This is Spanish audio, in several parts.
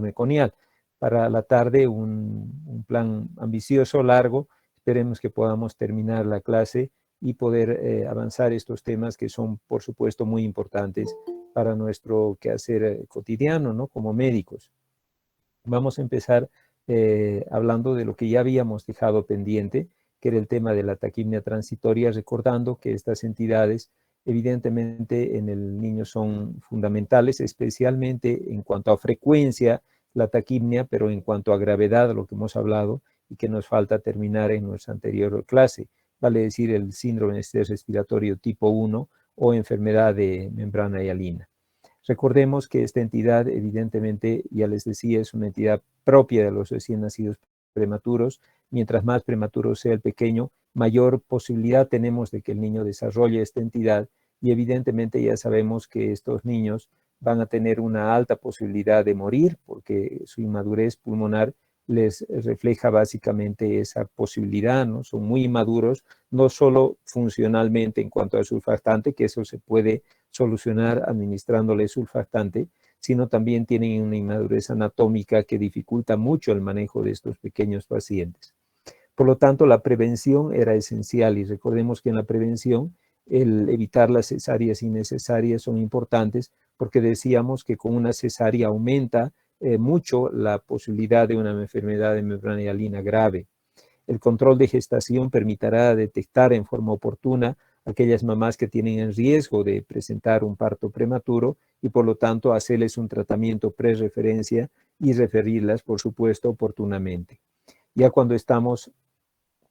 meconial. Para la tarde un plan ambicioso, largo. Esperemos que podamos terminar la clase y poder avanzar estos temas que son, por supuesto, muy importantes para nuestro quehacer cotidiano, ¿no? Como médicos. Vamos a empezar hablando de lo que ya habíamos dejado pendiente, que era el tema de la taquipnea transitoria, recordando que estas entidades evidentemente en el niño son fundamentales, especialmente en cuanto a frecuencia, la taquipnea, pero en cuanto a gravedad, lo que hemos hablado y que nos falta terminar en nuestra anterior clase, vale decir el síndrome de estrés respiratorio tipo 1 o enfermedad de membrana hialina. Recordemos que esta entidad, evidentemente, ya les decía, es una entidad propia de los recién nacidos prematuros. Mientras más prematuro sea el pequeño, mayor posibilidad tenemos de que el niño desarrolle esta entidad y evidentemente ya sabemos que estos niños van a tener una alta posibilidad de morir porque su inmadurez pulmonar les refleja básicamente esa posibilidad, ¿no? Son muy inmaduros, no solo funcionalmente en cuanto al surfactante, que eso se puede solucionar administrándole surfactante, sino también tienen una inmadurez anatómica que dificulta mucho el manejo de estos pequeños pacientes. Por lo tanto, la prevención era esencial y recordemos que en la prevención el evitar las cesáreas innecesarias son importantes porque decíamos que con una cesárea aumenta mucho la posibilidad de una enfermedad de membrana hialina grave. El control de gestación permitirá detectar en forma oportuna aquellas mamás que tienen en riesgo de presentar un parto prematuro y por lo tanto hacerles un tratamiento pre-referencia y referirlas, por supuesto, oportunamente. Ya cuando estamos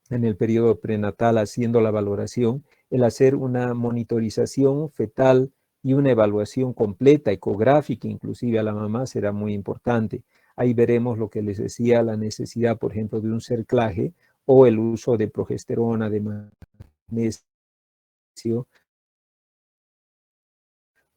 en el periodo prenatal haciendo la valoración, el hacer una monitorización fetal y una evaluación completa, ecográfica, inclusive a la mamá, será muy importante. Ahí veremos lo que les decía, la necesidad, por ejemplo, de un cerclaje o el uso de progesterona, de magnesio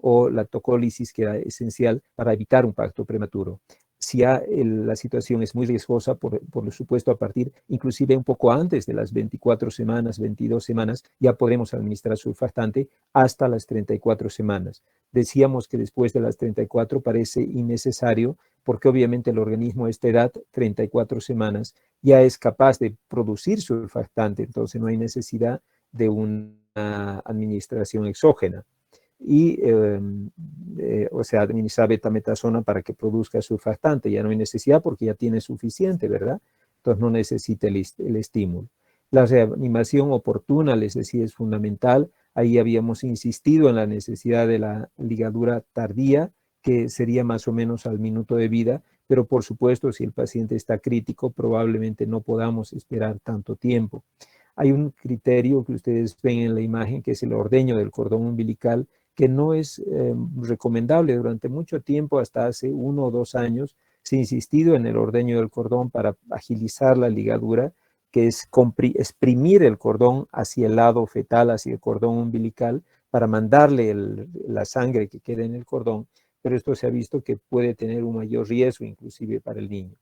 o la tocólisis, que era esencial para evitar un parto prematuro. Si ya la situación es muy riesgosa, por supuesto, a partir inclusive un poco antes de las 24 semanas, 22 semanas, ya podremos administrar surfactante hasta las 34 semanas. Decíamos que después de las 34 parece innecesario porque obviamente el organismo a esta edad, 34 semanas, ya es capaz de producir surfactante, entonces no hay necesidad de una administración exógena. Y, o sea, administrar betametasona para que produzca surfactante. Ya no hay necesidad porque ya tiene suficiente, ¿verdad? Entonces no necesita el estímulo. La reanimación oportuna, les decía, es fundamental. Ahí habíamos insistido en la necesidad de la ligadura tardía, que sería más o menos al minuto de vida, pero por supuesto, si el paciente está crítico, probablemente no podamos esperar tanto tiempo. Hay un criterio que ustedes ven en la imagen, que es el ordeño del cordón umbilical, que no es recomendable. Durante mucho tiempo, hasta hace 1 o 2 años, se ha insistido en el ordeño del cordón para agilizar la ligadura, que es exprimir el cordón hacia el lado fetal, hacia el cordón umbilical, para mandarle la sangre que queda en el cordón, pero esto se ha visto que puede tener un mayor riesgo inclusive para el niño.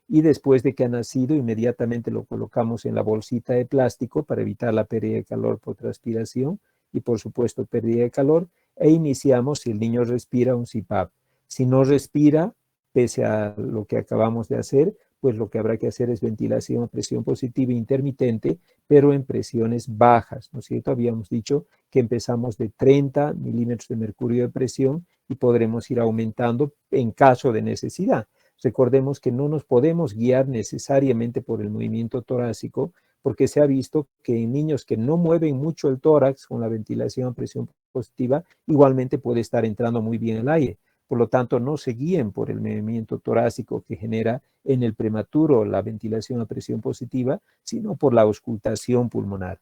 Y después de que ha nacido, inmediatamente lo colocamos en la bolsita de plástico para evitar la pérdida de calor por transpiración y por supuesto pérdida de calor, e iniciamos, si el niño respira, un CPAP. Si no respira, pese a lo que acabamos de hacer, pues lo que habrá que hacer es ventilación a presión positiva intermitente, pero en presiones bajas, ¿no es cierto? Habíamos dicho que empezamos de 30 milímetros de mercurio de presión y podremos ir aumentando en caso de necesidad. Recordemos que no nos podemos guiar necesariamente por el movimiento torácico, porque se ha visto que en niños que no mueven mucho el tórax con la ventilación a presión positiva, igualmente puede estar entrando muy bien el aire. Por lo tanto, no se guíen por el movimiento torácico que genera en el prematuro la ventilación a presión positiva, sino por la auscultación pulmonar.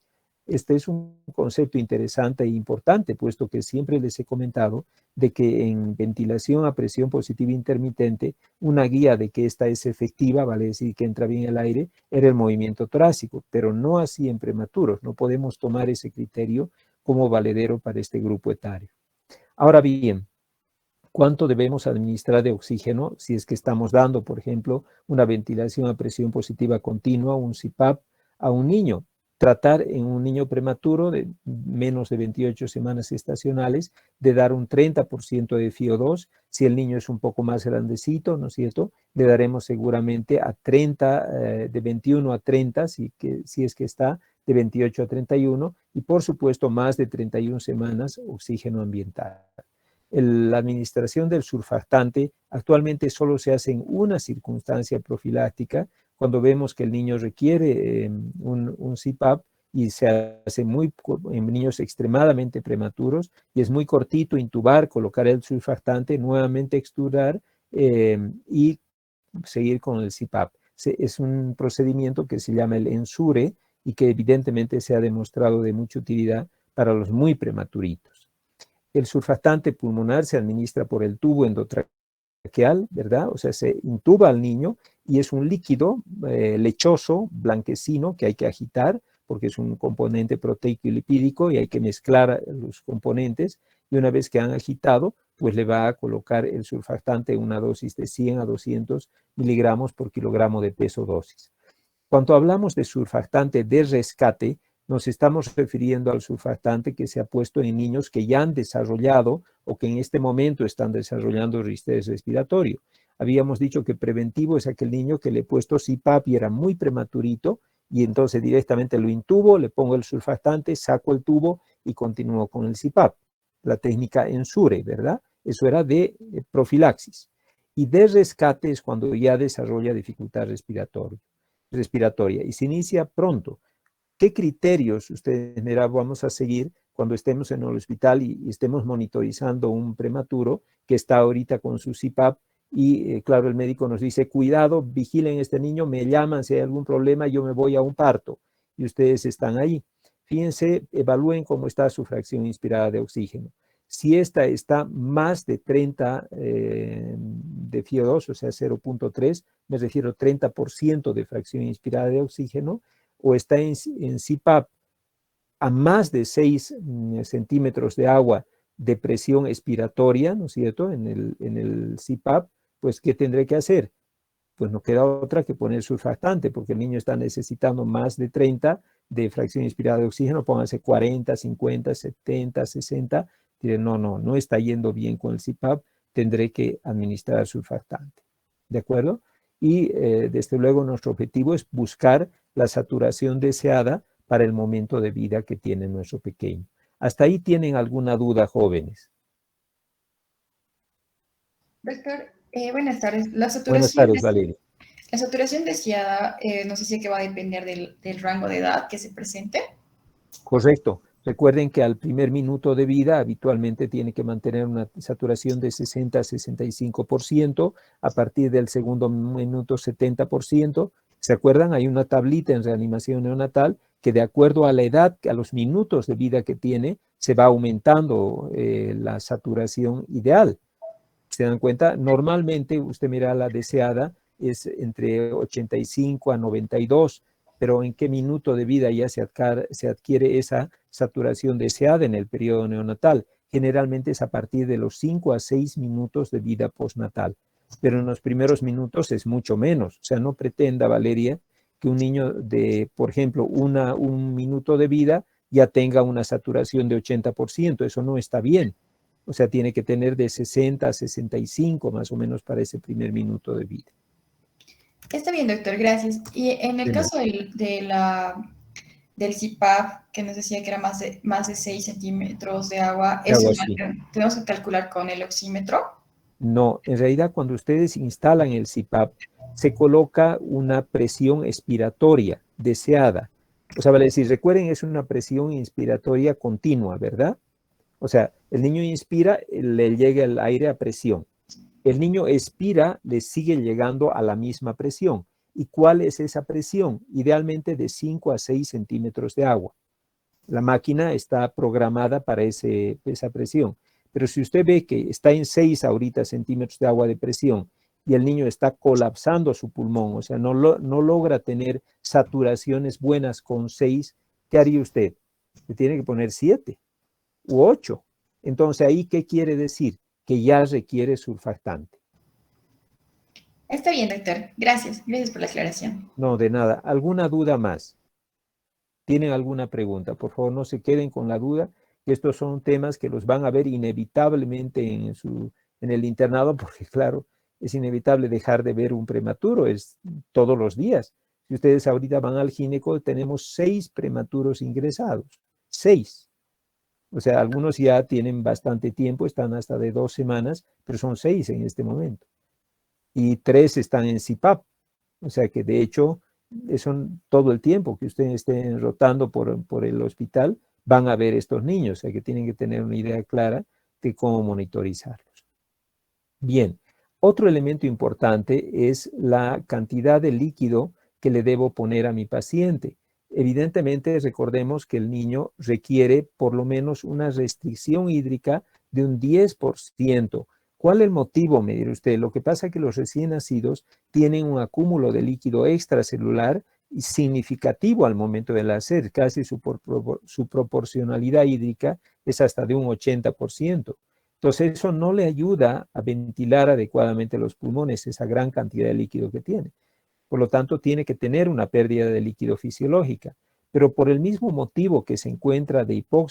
Este es un concepto interesante e importante, puesto que siempre les he comentado de que en ventilación a presión positiva intermitente, una guía de que esta es efectiva, vale decir que entra bien el aire, era el movimiento torácico, pero no así en prematuros. No podemos tomar ese criterio como valedero para este grupo etario. Ahora bien, ¿cuánto debemos administrar de oxígeno si es que estamos dando, por ejemplo, una ventilación a presión positiva continua, un CPAP, a un niño? tratar en un niño prematuro de menos de 28 semanas gestacionales de dar un 30% de FiO2. Si el niño es un poco más grandecito, ¿no es cierto?, le daremos seguramente a 30, de 21 a 30, si es que está, de 28 a 31, y por supuesto más de 31 semanas oxígeno ambiental. La administración del surfactante actualmente solo se hace en una circunstancia profiláctica, cuando vemos que el niño requiere un CPAP, y se hace en niños extremadamente prematuros, y es muy cortito, intubar, colocar el surfactante, nuevamente extubar y seguir con el CPAP. Es un procedimiento que se llama el ENSURE y que evidentemente se ha demostrado de mucha utilidad para los muy prematuritos. El surfactante pulmonar se administra por el tubo endotraqueal, ¿verdad? O sea, se intuba al niño y es un líquido lechoso, blanquecino, que hay que agitar porque es un componente proteico y lipídico y hay que mezclar los componentes, y una vez que han agitado, pues le va a colocar el surfactante en una dosis de 100 a 200 miligramos por kilogramo de peso dosis. Cuando hablamos de surfactante de rescate, nos estamos refiriendo al surfactante que se ha puesto en niños que ya han desarrollado o que en este momento están desarrollando estrés respiratorio. Habíamos dicho que preventivo es aquel niño que le he puesto CPAP y era muy prematurito, y entonces directamente lo intubo, le pongo el surfactante, saco el tubo y continúo con el CPAP. La técnica ENSURE, ¿verdad? Eso era de profilaxis. Y de rescate es cuando ya desarrolla dificultad respiratoria y se inicia pronto. ¿Qué criterios ustedes vamos a seguir cuando estemos en el hospital y estemos monitorizando un prematuro que está ahorita con su CPAP? Y claro, el médico nos dice, cuidado, vigilen a este niño, me llaman si hay algún problema, yo me voy a un parto. Y ustedes están ahí. Fíjense, evalúen cómo está su fracción inspirada de oxígeno. Si esta está más de 30 de FiO2, o sea, 0.3, me refiero a 30% de fracción inspirada de oxígeno, o está en CPAP a más de 6 centímetros de agua de presión expiratoria, ¿no es cierto?, en el CPAP, pues, ¿qué tendré que hacer? Pues no queda otra que poner surfactante, porque el niño está necesitando más de 30 de fracción inspirada de oxígeno, pónganse 40, 50, 70, 60, diré, no está yendo bien con el CPAP, tendré que administrar surfactante, ¿de acuerdo? Y desde luego nuestro objetivo es buscar la saturación deseada para el momento de vida que tiene nuestro pequeño. ¿Hasta ahí tienen alguna duda, jóvenes? Doctor, buenas tardes. Buenas tardes, Valeria. La saturación deseada, no sé si es que va a depender del rango de edad que se presente. Correcto. Recuerden que al primer minuto de vida habitualmente tiene que mantener una saturación de 60 a 65%, a partir del segundo minuto 70%. ¿Se acuerdan? Hay una tablita en reanimación neonatal que de acuerdo a la edad, a los minutos de vida que tiene, se va aumentando la saturación ideal. ¿Se dan cuenta? Normalmente, usted mira, la deseada es entre 85 a 92, pero ¿en qué minuto de vida ya se adquiere esa saturación deseada en el periodo neonatal? Generalmente es a partir de los 5 a 6 minutos de vida postnatal, pero en los primeros minutos es mucho menos. O sea, no pretenda, Valeria, que un niño de, por ejemplo, un minuto de vida ya tenga una saturación de 80%. Eso no está bien. O sea, tiene que tener de 60 a 65 más o menos para ese primer minuto de vida. Está bien, doctor, gracias. Y en el caso del CPAP, que nos decía que era más de 6 centímetros de agua, ¿eso Algo así. igual tenemos que calcular con el oxímetro? No, en realidad cuando ustedes instalan el CPAP, se coloca una presión expiratoria deseada. O sea, vale decir, recuerden, es una presión inspiratoria continua, ¿verdad? O sea, el niño inspira, le llega el aire a presión. El niño expira, le sigue llegando a la misma presión. ¿Y cuál es esa presión? Idealmente de 5 a 6 centímetros de agua. La máquina está programada para esa presión. Pero si usted ve que está en 6 ahorita centímetros de agua de presión y el niño está colapsando su pulmón, o sea, no logra tener saturaciones buenas con 6, ¿qué haría usted? Le tiene que poner 7 u 8. Entonces, ¿ahí qué quiere decir? Que ya requiere surfactante. Está bien, doctor. Gracias. Gracias por la aclaración. No, de nada. ¿Alguna duda más? ¿Tienen alguna pregunta? Por favor, no se queden con la duda. Estos son temas que los van a ver inevitablemente en el internado, porque claro, es inevitable dejar de ver un prematuro, es todos los días. Si ustedes ahorita van al gineco, tenemos 6 prematuros ingresados, 6. O sea, algunos ya tienen bastante tiempo, están hasta de 2 semanas, pero son 6 en este momento. Y 3 están en CPAP. O sea que de hecho, son todo el tiempo que ustedes estén rotando por el hospital, van a ver estos niños. O sea que tienen que tener una idea clara de cómo monitorizarlos. Bien, otro elemento importante es la cantidad de líquido que le debo poner a mi paciente. Evidentemente, recordemos que el niño requiere por lo menos una restricción hídrica de un 10%. ¿Cuál es el motivo? Me dirá usted. Lo que pasa es que los recién nacidos tienen un acúmulo de líquido extracelular y significativo al momento del nacer. Casi su proporcionalidad hídrica es hasta de un 80%. Entonces, eso no le ayuda a ventilar adecuadamente los pulmones, esa gran cantidad de líquido que tiene. Por lo tanto, tiene que tener una pérdida de líquido fisiológica. Pero por el mismo motivo que se encuentra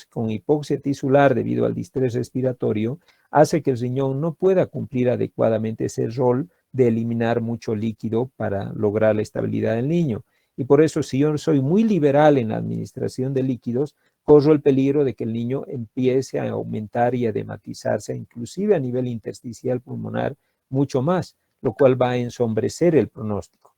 con hipoxia tisular debido al distrés respiratorio, hace que el riñón no pueda cumplir adecuadamente ese rol de eliminar mucho líquido para lograr la estabilidad del niño. Y por eso, si yo soy muy liberal en la administración de líquidos, corro el peligro de que el niño empiece a aumentar y a edematizarse, inclusive a nivel intersticial pulmonar, mucho más, lo cual va a ensombrecer el pronóstico.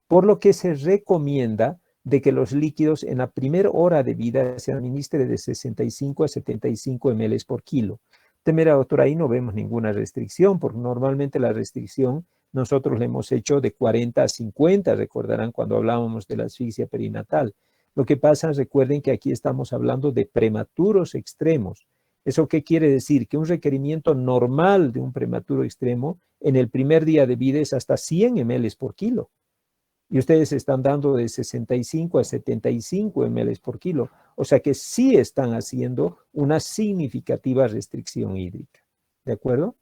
Por lo que se recomienda de que los líquidos en la primera hora de vida se administren de 65 a 75 ml por kilo. Mira, doctor, ahí no vemos ninguna restricción, porque normalmente la restricción nosotros le hemos hecho de 40 a 50, recordarán cuando hablábamos de la asfixia perinatal. Lo que pasa, recuerden que aquí estamos hablando de prematuros extremos. ¿Eso qué quiere decir? Que un requerimiento normal de un prematuro extremo en el primer día de vida es hasta 100 ml por kilo. Y ustedes están dando de 65 a 75 ml por kilo. O sea que sí están haciendo una significativa restricción hídrica. ¿De acuerdo?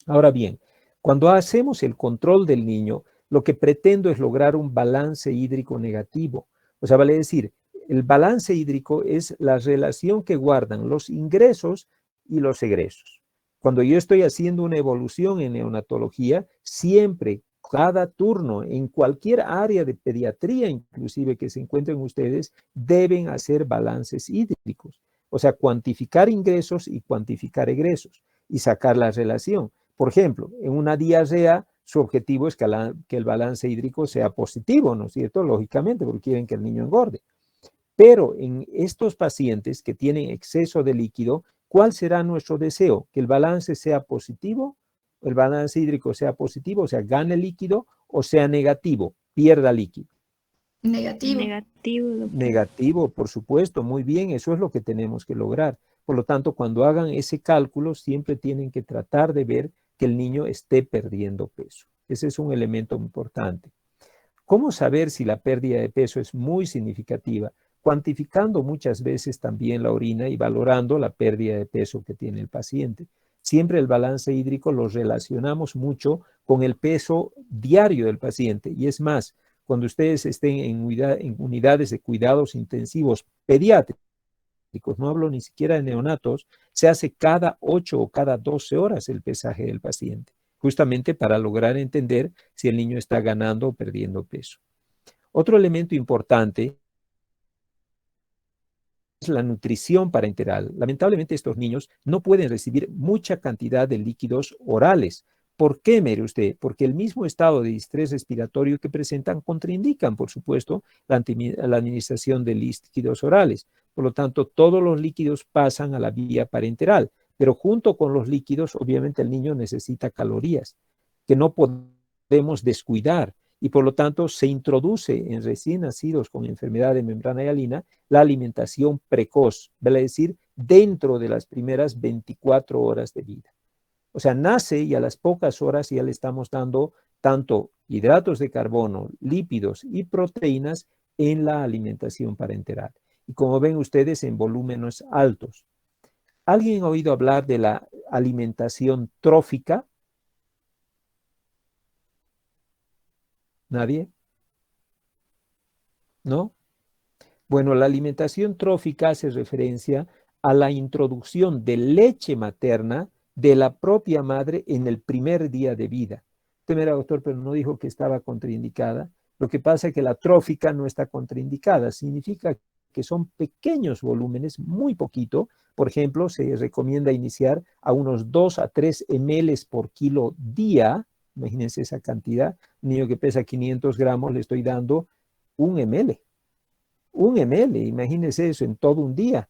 Ahora bien, cuando hacemos el control del niño, lo que pretendo es lograr un balance hídrico negativo. O sea, vale decir, el balance hídrico es la relación que guardan los ingresos y los egresos. Cuando yo estoy haciendo una evolución en neonatología, siempre, cada turno, en cualquier área de pediatría, inclusive que se encuentren ustedes, deben hacer balances hídricos. O sea, cuantificar ingresos y cuantificar egresos y sacar la relación. Por ejemplo, en una diarrea, su objetivo es que el balance hídrico sea positivo, ¿no es cierto? Lógicamente, porque quieren que el niño engorde. Pero en estos pacientes que tienen exceso de líquido, ¿cuál será nuestro deseo? ¿Que el balance sea positivo? ¿El balance hídrico sea positivo, o sea, gane líquido, o sea negativo, pierda líquido? Negativo. Negativo, doctor. Negativo, por supuesto, muy bien, eso es lo que tenemos que lograr. Por lo tanto, cuando hagan ese cálculo, siempre tienen que tratar de ver que el niño esté perdiendo peso. Ese es un elemento importante. ¿Cómo saber si la pérdida de peso es muy significativa? Cuantificando muchas veces también la orina y valorando la pérdida de peso que tiene el paciente. Siempre el balance hídrico lo relacionamos mucho con el peso diario del paciente. Y es más, cuando ustedes estén en unidades de cuidados intensivos pediátricos, no hablo ni siquiera de neonatos, se hace cada 8 o cada 12 horas el pesaje del paciente, justamente para lograr entender si el niño está ganando o perdiendo peso. Otro elemento importante es la nutrición parenteral. Lamentablemente estos niños no pueden recibir mucha cantidad de líquidos orales. ¿Por qué, mire usted? Porque el mismo estado de distrés respiratorio que presentan contraindican, por supuesto, la administración de líquidos orales. Por lo tanto, todos los líquidos pasan a la vía parenteral, pero junto con los líquidos, obviamente el niño necesita calorías que no podemos descuidar y por lo tanto se introduce en recién nacidos con enfermedad de membrana hialina la alimentación precoz, vale decir, dentro de las primeras 24 horas de vida. O sea, nace y a las pocas horas ya le estamos dando tanto hidratos de carbono, lípidos y proteínas en la alimentación parenteral. Y como ven ustedes, en volúmenes altos. ¿Alguien ha oído hablar de la alimentación trófica? ¿Nadie? ¿No? Bueno, la alimentación trófica hace referencia a la introducción de leche materna de la propia madre en el primer día de vida. Usted me dirá, doctor, pero no dijo que estaba contraindicada. Lo que pasa es que la trófica no está contraindicada. Significa que son pequeños volúmenes, muy poquito. Por ejemplo, se recomienda iniciar a unos 2 a 3 ml por kilo día. Imagínense esa cantidad. Un niño que pesa 500 gramos, le estoy dando 1 ml. 1 ml, imagínense eso en todo un día.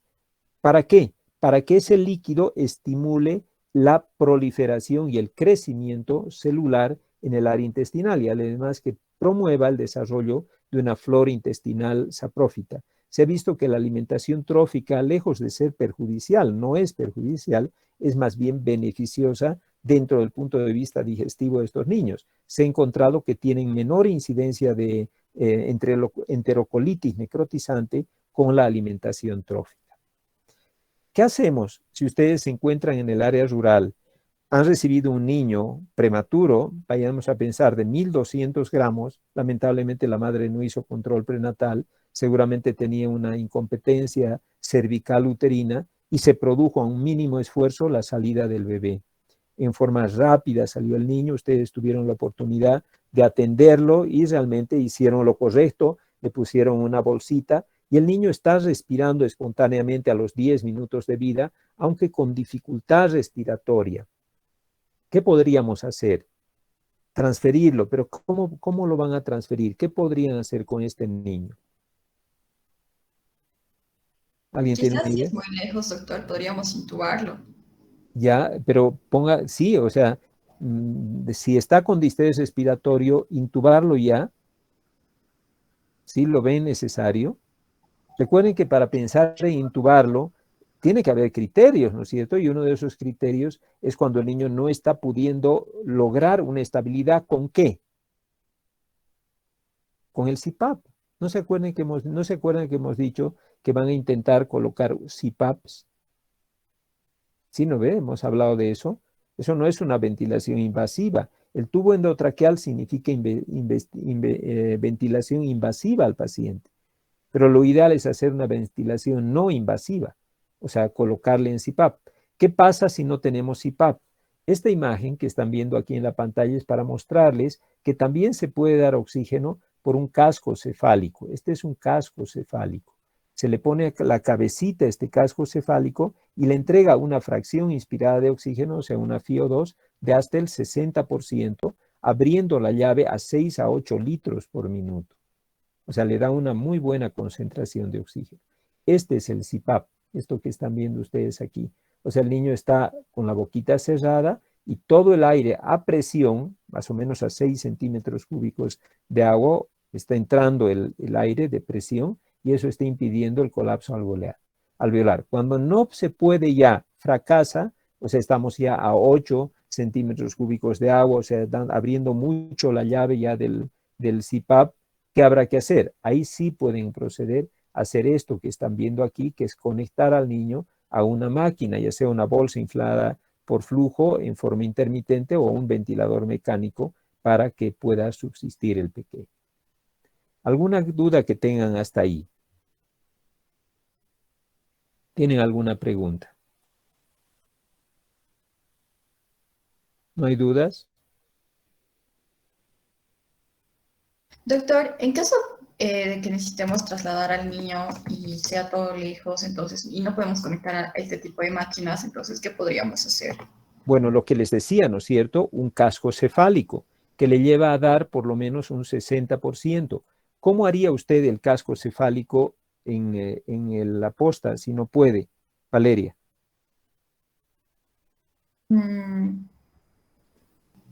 ¿Para qué? Para que ese líquido estimule la proliferación y el crecimiento celular en el área intestinal y además que promueva el desarrollo de una flora intestinal saprófita. Se ha visto que la alimentación trófica, lejos de ser perjudicial, no es perjudicial, es más bien beneficiosa dentro del punto de vista digestivo de estos niños. Se ha encontrado que tienen menor incidencia de enterocolitis necrotizante con la alimentación trófica. ¿Qué hacemos si ustedes se encuentran en el área rural, han recibido un niño prematuro, vayamos a pensar de 1.200 gramos, lamentablemente la madre no hizo control prenatal, seguramente tenía una incompetencia cervical uterina y se produjo a un mínimo esfuerzo la salida del bebé. En forma rápida salió el niño, ustedes tuvieron la oportunidad de atenderlo y realmente hicieron lo correcto, le pusieron una bolsita y el niño está respirando espontáneamente a los 10 minutos de vida, aunque con dificultad respiratoria. ¿Qué podríamos hacer? Transferirlo, pero ¿cómo lo van a transferir? ¿Qué podrían hacer con este niño? ¿Alguien tiene una Quizás si idea? es muy lejos, doctor, podríamos intubarlo. Ya, pero ponga, sí, o sea, si está con distrés respiratorio, intubarlo ya, si lo ven necesario. Recuerden que para pensar en intubarlo, tiene que haber criterios, ¿no es cierto? Y uno de esos criterios es cuando el niño no está pudiendo lograr una estabilidad, ¿con qué? Con el CPAP. ¿No se acuerdan que hemos dicho que van a intentar colocar CPAPs? Sí, ¿no ve? Hemos hablado de eso. Eso no es una ventilación invasiva. El tubo endotraqueal significa ventilación invasiva al paciente. Pero lo ideal es hacer una ventilación no invasiva, o sea, colocarle en CPAP. ¿Qué pasa si no tenemos CPAP? Esta imagen que están viendo aquí en la pantalla es para mostrarles que también se puede dar oxígeno por un casco cefálico. Este es un casco cefálico. Se le pone la cabecita a este casco cefálico y le entrega una fracción inspirada de oxígeno, o sea, una FiO2, de hasta el 60%, abriendo la llave a 6 a 8 litros por minuto. O sea, le da una muy buena concentración de oxígeno. Este es el CPAP, esto que están viendo ustedes aquí. O sea, el niño está con la boquita cerrada y todo el aire a presión, más o menos a 6 centímetros cúbicos de agua, está entrando el aire de presión y eso está impidiendo el colapso alveolar. Cuando no se puede ya, fracasa, o sea, estamos ya a 8 centímetros cúbicos de agua, o sea, abriendo mucho la llave ya del CPAP. ¿Qué habrá que hacer? Ahí sí pueden proceder a hacer esto que están viendo aquí, que es conectar al niño a una máquina, ya sea una bolsa inflada por flujo en forma intermitente o un ventilador mecánico para que pueda subsistir el pequeño. ¿Alguna duda que tengan hasta ahí? ¿Tienen alguna pregunta? ¿No hay dudas? Doctor, en caso de que necesitemos trasladar al niño y sea todo lejos, entonces, y no podemos conectar a este tipo de máquinas, entonces, ¿qué podríamos hacer? Bueno, lo que les decía, ¿no es cierto? Un casco cefálico que le lleva a dar por lo menos un 60%. ¿Cómo haría usted el casco cefálico en la posta si no puede, Valeria? Mm,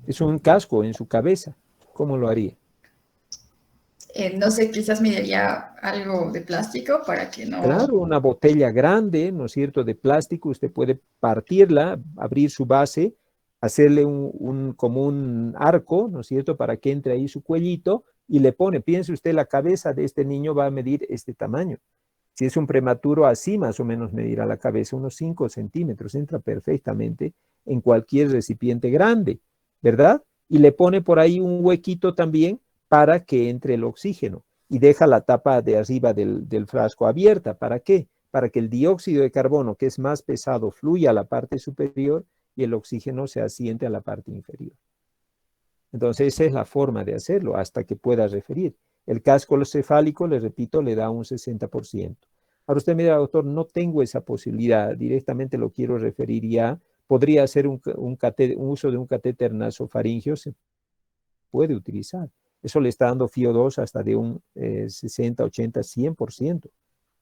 Es un casco en su cabeza. ¿Cómo lo haría? no sé, quizás me daría algo de plástico para que no... Claro, una botella grande, ¿no es cierto?, de plástico, usted puede partirla, abrir su base, hacerle como un arco, ¿no es cierto?, para que entre ahí su cuellito y le pone, piense usted, la cabeza de este niño va a medir este tamaño. Si es un prematuro, así más o menos medirá la cabeza, unos 5 centímetros, entra perfectamente en cualquier recipiente grande, ¿verdad? Y le pone por ahí un huequito también para que entre el oxígeno. y deja la tapa de arriba del frasco abierta. ¿Para qué? Para que el dióxido de carbono, que es más pesado, fluya a la parte superior y el oxígeno se asiente a la parte inferior. Entonces, esa es la forma de hacerlo hasta que pueda referir. El casco cefálico, les repito, le da un 60%. Ahora usted me dirá, doctor, no tengo esa posibilidad, directamente lo quiero referir ya. Podría hacer un uso de un catéter nasofaríngeo, se puede utilizar. Eso le está dando FiO2 hasta de un 60, 80, 100%.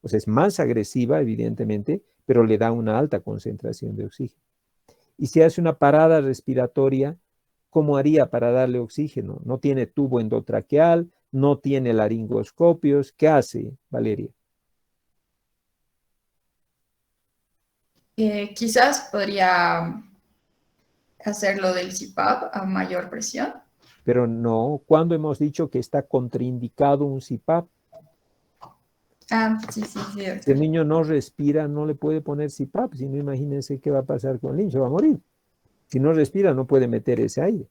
O sea, es más agresiva, evidentemente, pero le da una alta concentración de oxígeno. Y si hace una parada respiratoria, ¿cómo haría para darle oxígeno? No tiene tubo endotraqueal, no tiene laringoscopios. ¿Qué hace, Valeria? Quizás podría hacerlo del CPAP a mayor presión. Pero no, ¿cuándo hemos dicho que está contraindicado un CPAP? Ah, sí, sí, sí, Si el doctor. niño no respira, no le puede poner CPAP. Si no, imagínense qué va a pasar con el niño, se va a morir. Si no respira, no puede meter ese aire.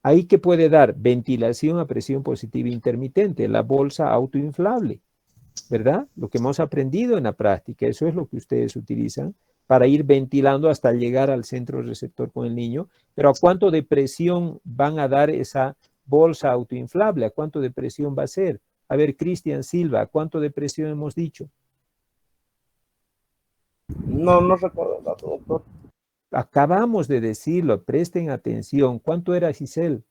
Ahí que puede dar ventilación a presión positiva intermitente, la bolsa autoinflable, ¿verdad? Lo que hemos aprendido en la práctica, eso es lo que ustedes utilizan para ir ventilando hasta llegar al centro receptor con el niño. Pero ¿a cuánto de presión van a dar esa bolsa autoinflable? ¿A cuánto de presión va a ser? A ver, Cristian Silva, ¿a cuánto de presión hemos dicho? No recuerdo el dato, doctor. Acabamos de decirlo, presten atención. ¿Cuánto era, Giselle?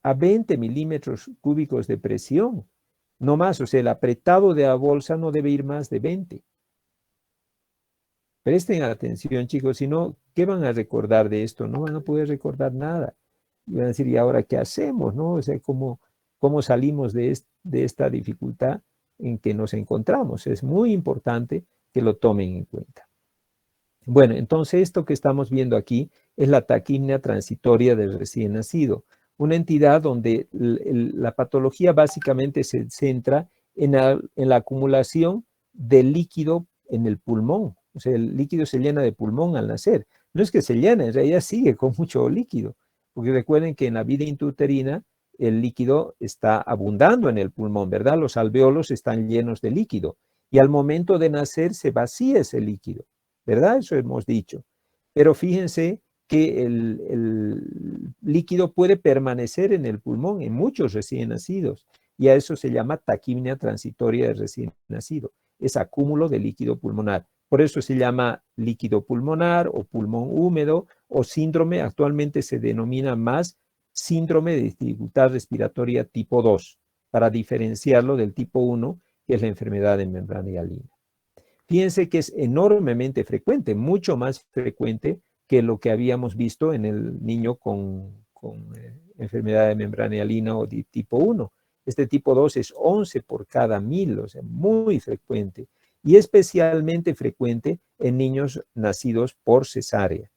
A 20 milímetros cúbicos de presión. No más, o sea, el apretado de la bolsa no debe ir más de 20. Presten atención, chicos, si no, ¿qué van a recordar de esto? No van a poder recordar nada. Y van a decir, ¿y ahora qué hacemos? ¿No? O sea, ¿cómo salimos de esta dificultad en que nos encontramos? Es muy importante que lo tomen en cuenta. Bueno, entonces esto que estamos viendo aquí es la taquimia transitoria del recién nacido, una entidad donde la patología básicamente se centra en la acumulación de líquido en el pulmón. O sea, el líquido se llena de pulmón al nacer. No es que se llena, en realidad sigue con mucho líquido, porque recuerden que en la vida intrauterina el líquido está abundando en el pulmón, ¿verdad? Los alveolos están llenos de líquido y al momento de nacer se vacía ese líquido. ¿Verdad? Eso hemos dicho. Pero fíjense que el líquido puede permanecer en el pulmón en muchos recién nacidos y a eso se llama taquimia transitoria de recién nacido. Es acúmulo de líquido pulmonar. Por eso se llama líquido pulmonar o pulmón húmedo o síndrome. Actualmente se denomina más síndrome de dificultad respiratoria tipo 2 para diferenciarlo del tipo 1, que es la enfermedad de membrana hialina. Fíjense que es enormemente frecuente, mucho más frecuente que lo que habíamos visto en el niño con enfermedad de membrana hialina o de tipo 1. Este tipo 2 es 11 por cada 1000, o sea, muy frecuente. Y especialmente frecuente en niños nacidos por cesárea.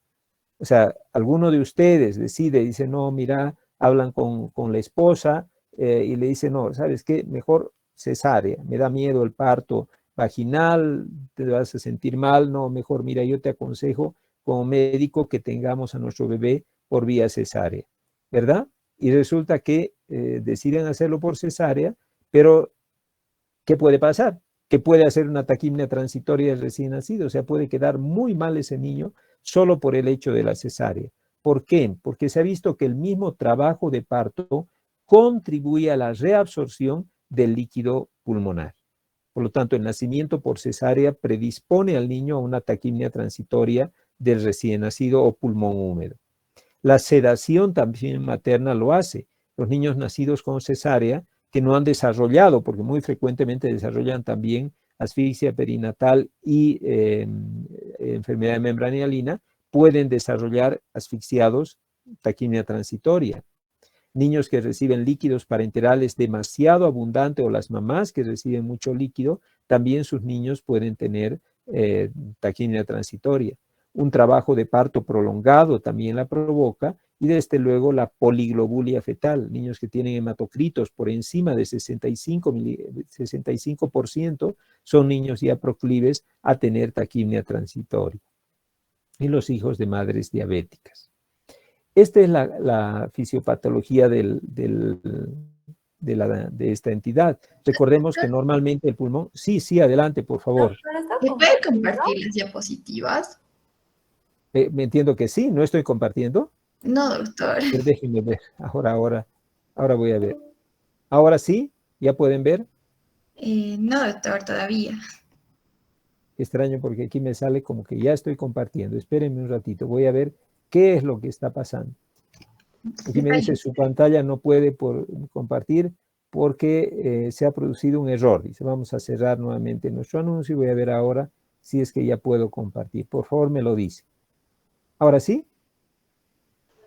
O sea, alguno de ustedes decide, dice, no, mira, hablan con la esposa y le dice, no, ¿sabes qué? Mejor cesárea, me da miedo el parto vaginal, te vas a sentir mal, no, mejor, mira, yo te aconsejo como médico que tengamos a nuestro bebé por vía cesárea, ¿verdad? Y resulta que deciden hacerlo por cesárea, pero ¿qué puede pasar? Que puede hacer una taquimia transitoria del recién nacido, o sea, puede quedar muy mal ese niño solo por el hecho de la cesárea. ¿Por qué? Porque se ha visto que el mismo trabajo de parto contribuye a la reabsorción del líquido pulmonar. Por lo tanto, el nacimiento por cesárea predispone al niño a una taquimia transitoria del recién nacido o pulmón húmedo. La sedación también materna lo hace. Los niños nacidos con cesárea que no han desarrollado, porque muy frecuentemente desarrollan también asfixia perinatal y enfermedad de membrana hialina, pueden desarrollar asfixiados taquimia transitoria. Niños que reciben líquidos parenterales demasiado abundante o las mamás que reciben mucho líquido, también sus niños pueden tener taquimia transitoria. Un trabajo de parto prolongado también la provoca y desde luego la poliglobulia fetal. Niños que tienen hematocritos por encima de 65% son niños ya proclives a tener taquimia transitoria. Y los hijos de madres diabéticas. Esta es la fisiopatología de esta entidad. Recordemos que normalmente el pulmón... Sí, sí, adelante, por favor. ¿Me puede compartir las diapositivas? Me entiendo que sí, no estoy compartiendo. No, doctor. Pero déjenme ver. Ahora voy a ver. ¿Ahora sí? ¿Ya pueden ver? No, doctor, todavía. Extraño porque aquí me sale como que ya estoy compartiendo. Espérenme un ratito, voy a ver qué es lo que está pasando. Aquí me dice su pantalla no puede compartir porque se ha producido un error. Dice, vamos a cerrar nuevamente nuestro anuncio y voy a ver ahora si es que ya puedo compartir. Por favor, me lo dice. ¿Ahora sí?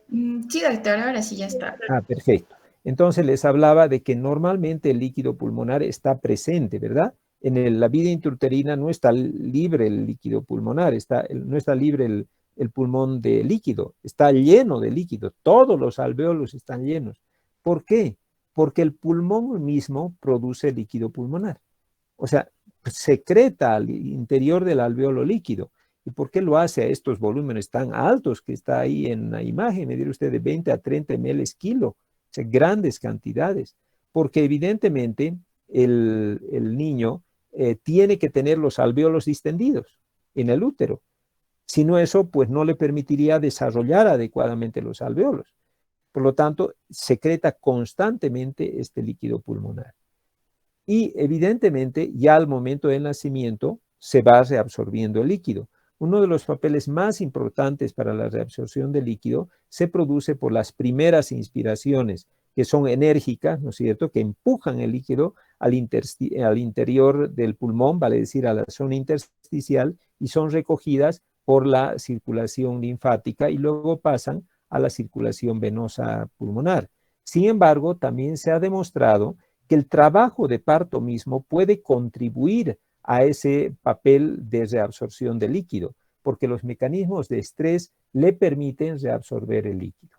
Sí, doctor, ahora sí ya está. Ah, perfecto. Entonces les hablaba de que normalmente el líquido pulmonar está presente, ¿verdad? En la vida intrauterina no está libre el líquido pulmonar, no está libre el pulmón de líquido, está lleno de líquido, todos los alvéolos están llenos. ¿Por qué? Porque el pulmón mismo produce líquido pulmonar. O sea, secreta al interior del alvéolo líquido. ¿Y por qué lo hace a estos volúmenes tan altos que está ahí en la imagen? Me dirá usted de 20 a 30 ml kilo, o sea, grandes cantidades. Porque evidentemente el niño tiene que tener los alvéolos distendidos en el útero. Si no, eso pues no le permitiría desarrollar adecuadamente los alvéolos. Por lo tanto, secreta constantemente este líquido pulmonar. Y evidentemente ya al momento del nacimiento se va reabsorbiendo el líquido. Uno de los papeles más importantes para la reabsorción del líquido se produce por las primeras inspiraciones, que son enérgicas, ¿no es cierto?, que empujan el líquido al interior del pulmón, vale decir, a la zona intersticial, y son recogidas por la circulación linfática y luego pasan a la circulación venosa pulmonar. Sin embargo, también se ha demostrado que el trabajo de parto mismo puede contribuir a ese papel de reabsorción de líquido, porque los mecanismos de estrés le permiten reabsorber el líquido.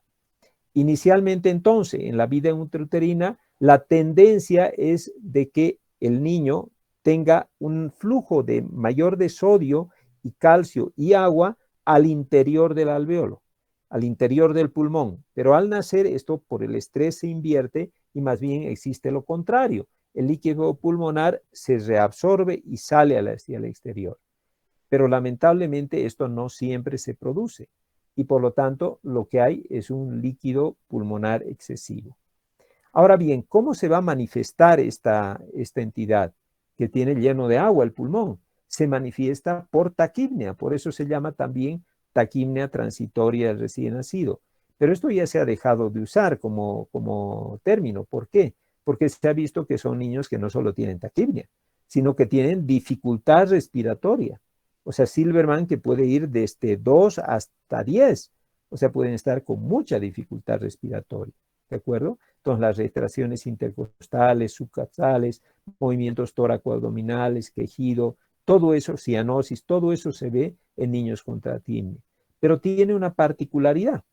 Inicialmente, entonces, en la vida intrauterina, la tendencia es de que el niño tenga un flujo mayor de sodio y calcio y agua al interior del alvéolo, al interior del pulmón. Pero al nacer, esto por el estrés se invierte y más bien existe lo contrario. El líquido pulmonar se reabsorbe y sale hacia el exterior. Pero lamentablemente esto no siempre se produce y por lo tanto lo que hay es un líquido pulmonar excesivo. Ahora bien, ¿cómo se va a manifestar esta entidad que tiene lleno de agua el pulmón? Se manifiesta por taquipnea, por eso se llama también taquipnea transitoria del recién nacido. Pero esto ya se ha dejado de usar como término. ¿Por qué? Porque se ha visto que son niños que no solo tienen taquipnea, sino que tienen dificultad respiratoria. O sea, Silberman que puede ir desde 2 hasta 10. O sea, pueden estar con mucha dificultad respiratoria. ¿De acuerdo? Entonces, las respiraciones intercostales, subcapsales, movimientos tóraco-abdominales, quejido, todo eso, cianosis, todo eso se ve en niños con taquipnea. Pero tiene una particularidad.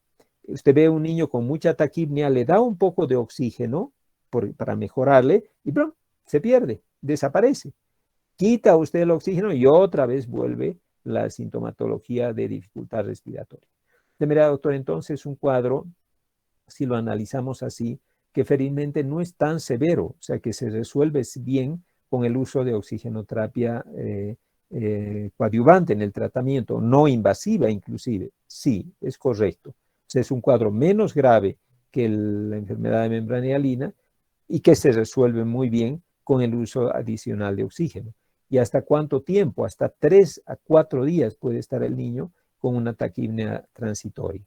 Usted ve a un niño con mucha taquipnea, le da un poco de oxígeno para mejorarle y ¡plum!, se pierde, desaparece. Quita usted el oxígeno y otra vez vuelve la sintomatología de dificultad respiratoria. De manera, doctor, entonces un cuadro, si lo analizamos así, que felizmente no es tan severo, o sea que se resuelve bien con el uso de oxigenoterapia coadyuvante en el tratamiento, no invasiva inclusive. Sí, es correcto. O sea, es un cuadro menos grave que la enfermedad de membrana hialina y que se resuelve muy bien con el uso adicional de oxígeno. ¿Y hasta cuánto tiempo? Hasta 3 a 4 días puede estar el niño con una taquipnea transitoria.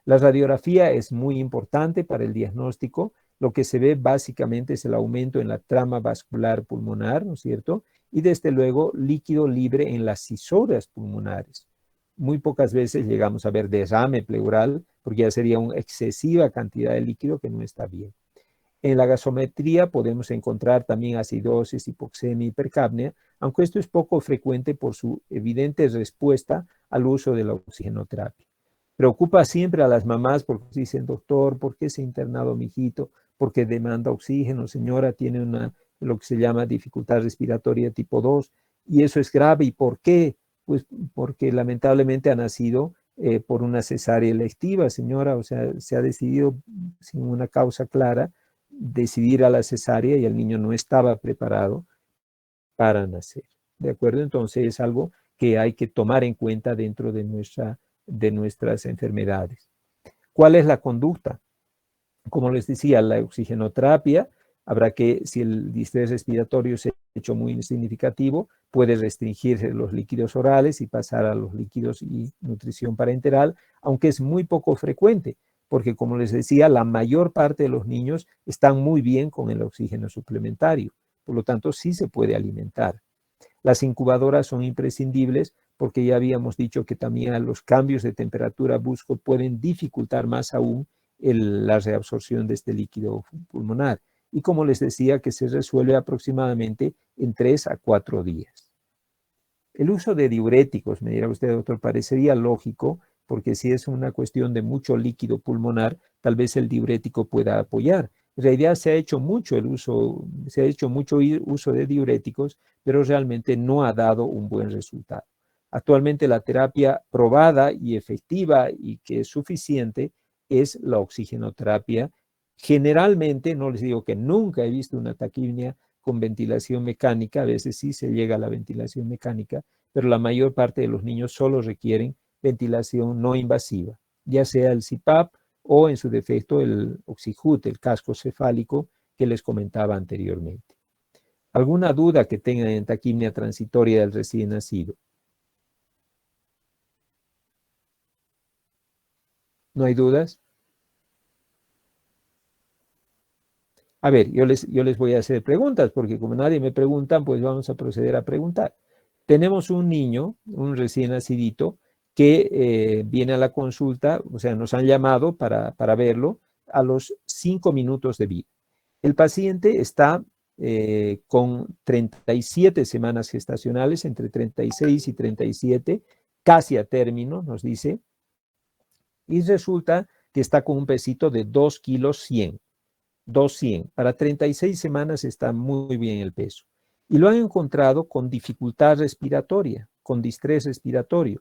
La radiografía es muy importante para el diagnóstico. Lo que se ve básicamente es el aumento en la trama vascular pulmonar, ¿no es cierto? Y desde luego líquido libre en las cisuras pulmonares. Muy pocas veces llegamos a ver derrame pleural porque ya sería una excesiva cantidad de líquido que no está bien. En la gasometría podemos encontrar también acidosis, hipoxemia, hipercapnia, aunque esto es poco frecuente por su evidente respuesta al uso de la oxigenoterapia. Preocupa siempre a las mamás porque dicen, doctor, ¿por qué se ha internado mi hijito? Porque demanda oxígeno, señora, tiene lo que se llama dificultad respiratoria tipo 2, y eso es grave. ¿Y por qué? Pues porque lamentablemente ha nacido por una cesárea electiva, señora, o sea, se ha decidido sin una causa clara decidir a la cesárea y el niño no estaba preparado para nacer. ¿De acuerdo? Entonces es algo que hay que tomar en cuenta dentro de nuestras enfermedades. ¿Cuál es la conducta? Como les decía, la oxigenoterapia, habrá que, si el distrés respiratorio se ha hecho muy significativo, puede restringirse los líquidos orales y pasar a los líquidos y nutrición parenteral, aunque es muy poco frecuente, porque como les decía, la mayor parte de los niños están muy bien con el oxígeno suplementario. Por lo tanto, sí se puede alimentar. Las incubadoras son imprescindibles porque ya habíamos dicho que también los cambios de temperatura brusco pueden dificultar más aún la reabsorción de este líquido pulmonar. Y como les decía, que se resuelve aproximadamente en 3 a 4 días. El uso de diuréticos, me dirá usted, doctor, parecería lógico, porque si es una cuestión de mucho líquido pulmonar, tal vez el diurético pueda apoyar. En realidad se ha hecho mucho uso de diuréticos, pero realmente no ha dado un buen resultado. Actualmente la terapia probada y efectiva y que es suficiente es la oxigenoterapia. Generalmente, no les digo que nunca he visto una taquipnea con ventilación mecánica, a veces sí se llega a la ventilación mecánica, pero la mayor parte de los niños solo requieren ventilación no invasiva, ya sea el CPAP o en su defecto el Oxyhut, el casco cefálico que les comentaba anteriormente. ¿Alguna duda que tengan en taquipnea transitoria del recién nacido? ¿No hay dudas? A ver, yo les voy a hacer preguntas, porque como nadie me preguntan, pues vamos a proceder a preguntar. Tenemos un niño, un recién nacidito, que viene a la consulta, o sea, nos han llamado para verlo a los 5 minutos de vida. El paciente está con 37 semanas gestacionales, entre 36 y 37, casi a término, nos dice, y resulta que está con un pesito de 2 kilos 100. 200. Para 36 semanas está muy bien el peso. Y lo han encontrado con dificultad respiratoria, con distrés respiratorio.